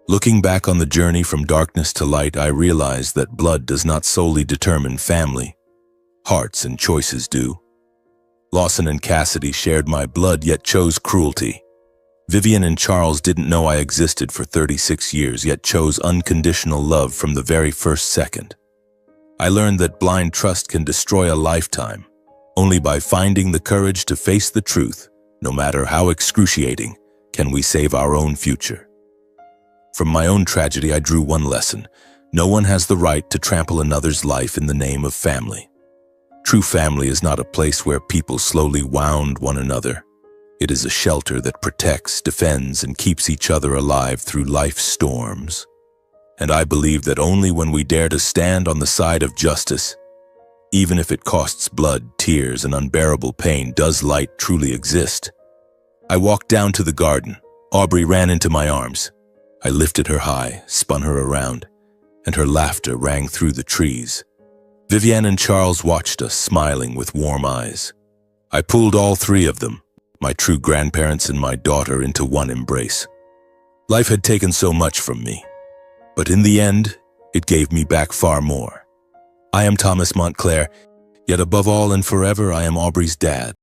Looking back on the journey from darkness to light, I realized that blood does not solely determine family. Hearts and choices do. Lawson and Cassidy shared my blood yet chose cruelty. Vivian and Charles didn't know I existed for 36 years yet chose unconditional love from the very first second. I learned that blind trust can destroy a lifetime. Only by finding the courage to face the truth, no matter how excruciating, can we save our own future. From my own tragedy, I drew one lesson. No one has the right to trample another's life in the name of family. True family is not a place where people slowly wound one another. It is a shelter that protects, defends, and keeps each other alive through life's storms. And I believe that only when we dare to stand on the side of justice, even if it costs blood, tears, and unbearable pain, does light truly exist. I walked down to the garden. Aubrey ran into my arms. I lifted her high, spun her around, and her laughter rang through the trees. Vivian and Charles watched us, smiling with warm eyes. I pulled all three of them, my true grandparents and my daughter, into one embrace. Life had taken so much from me, but in the end, it gave me back far more. I am Thomas Montclair, yet above all and forever I am Aubrey's dad.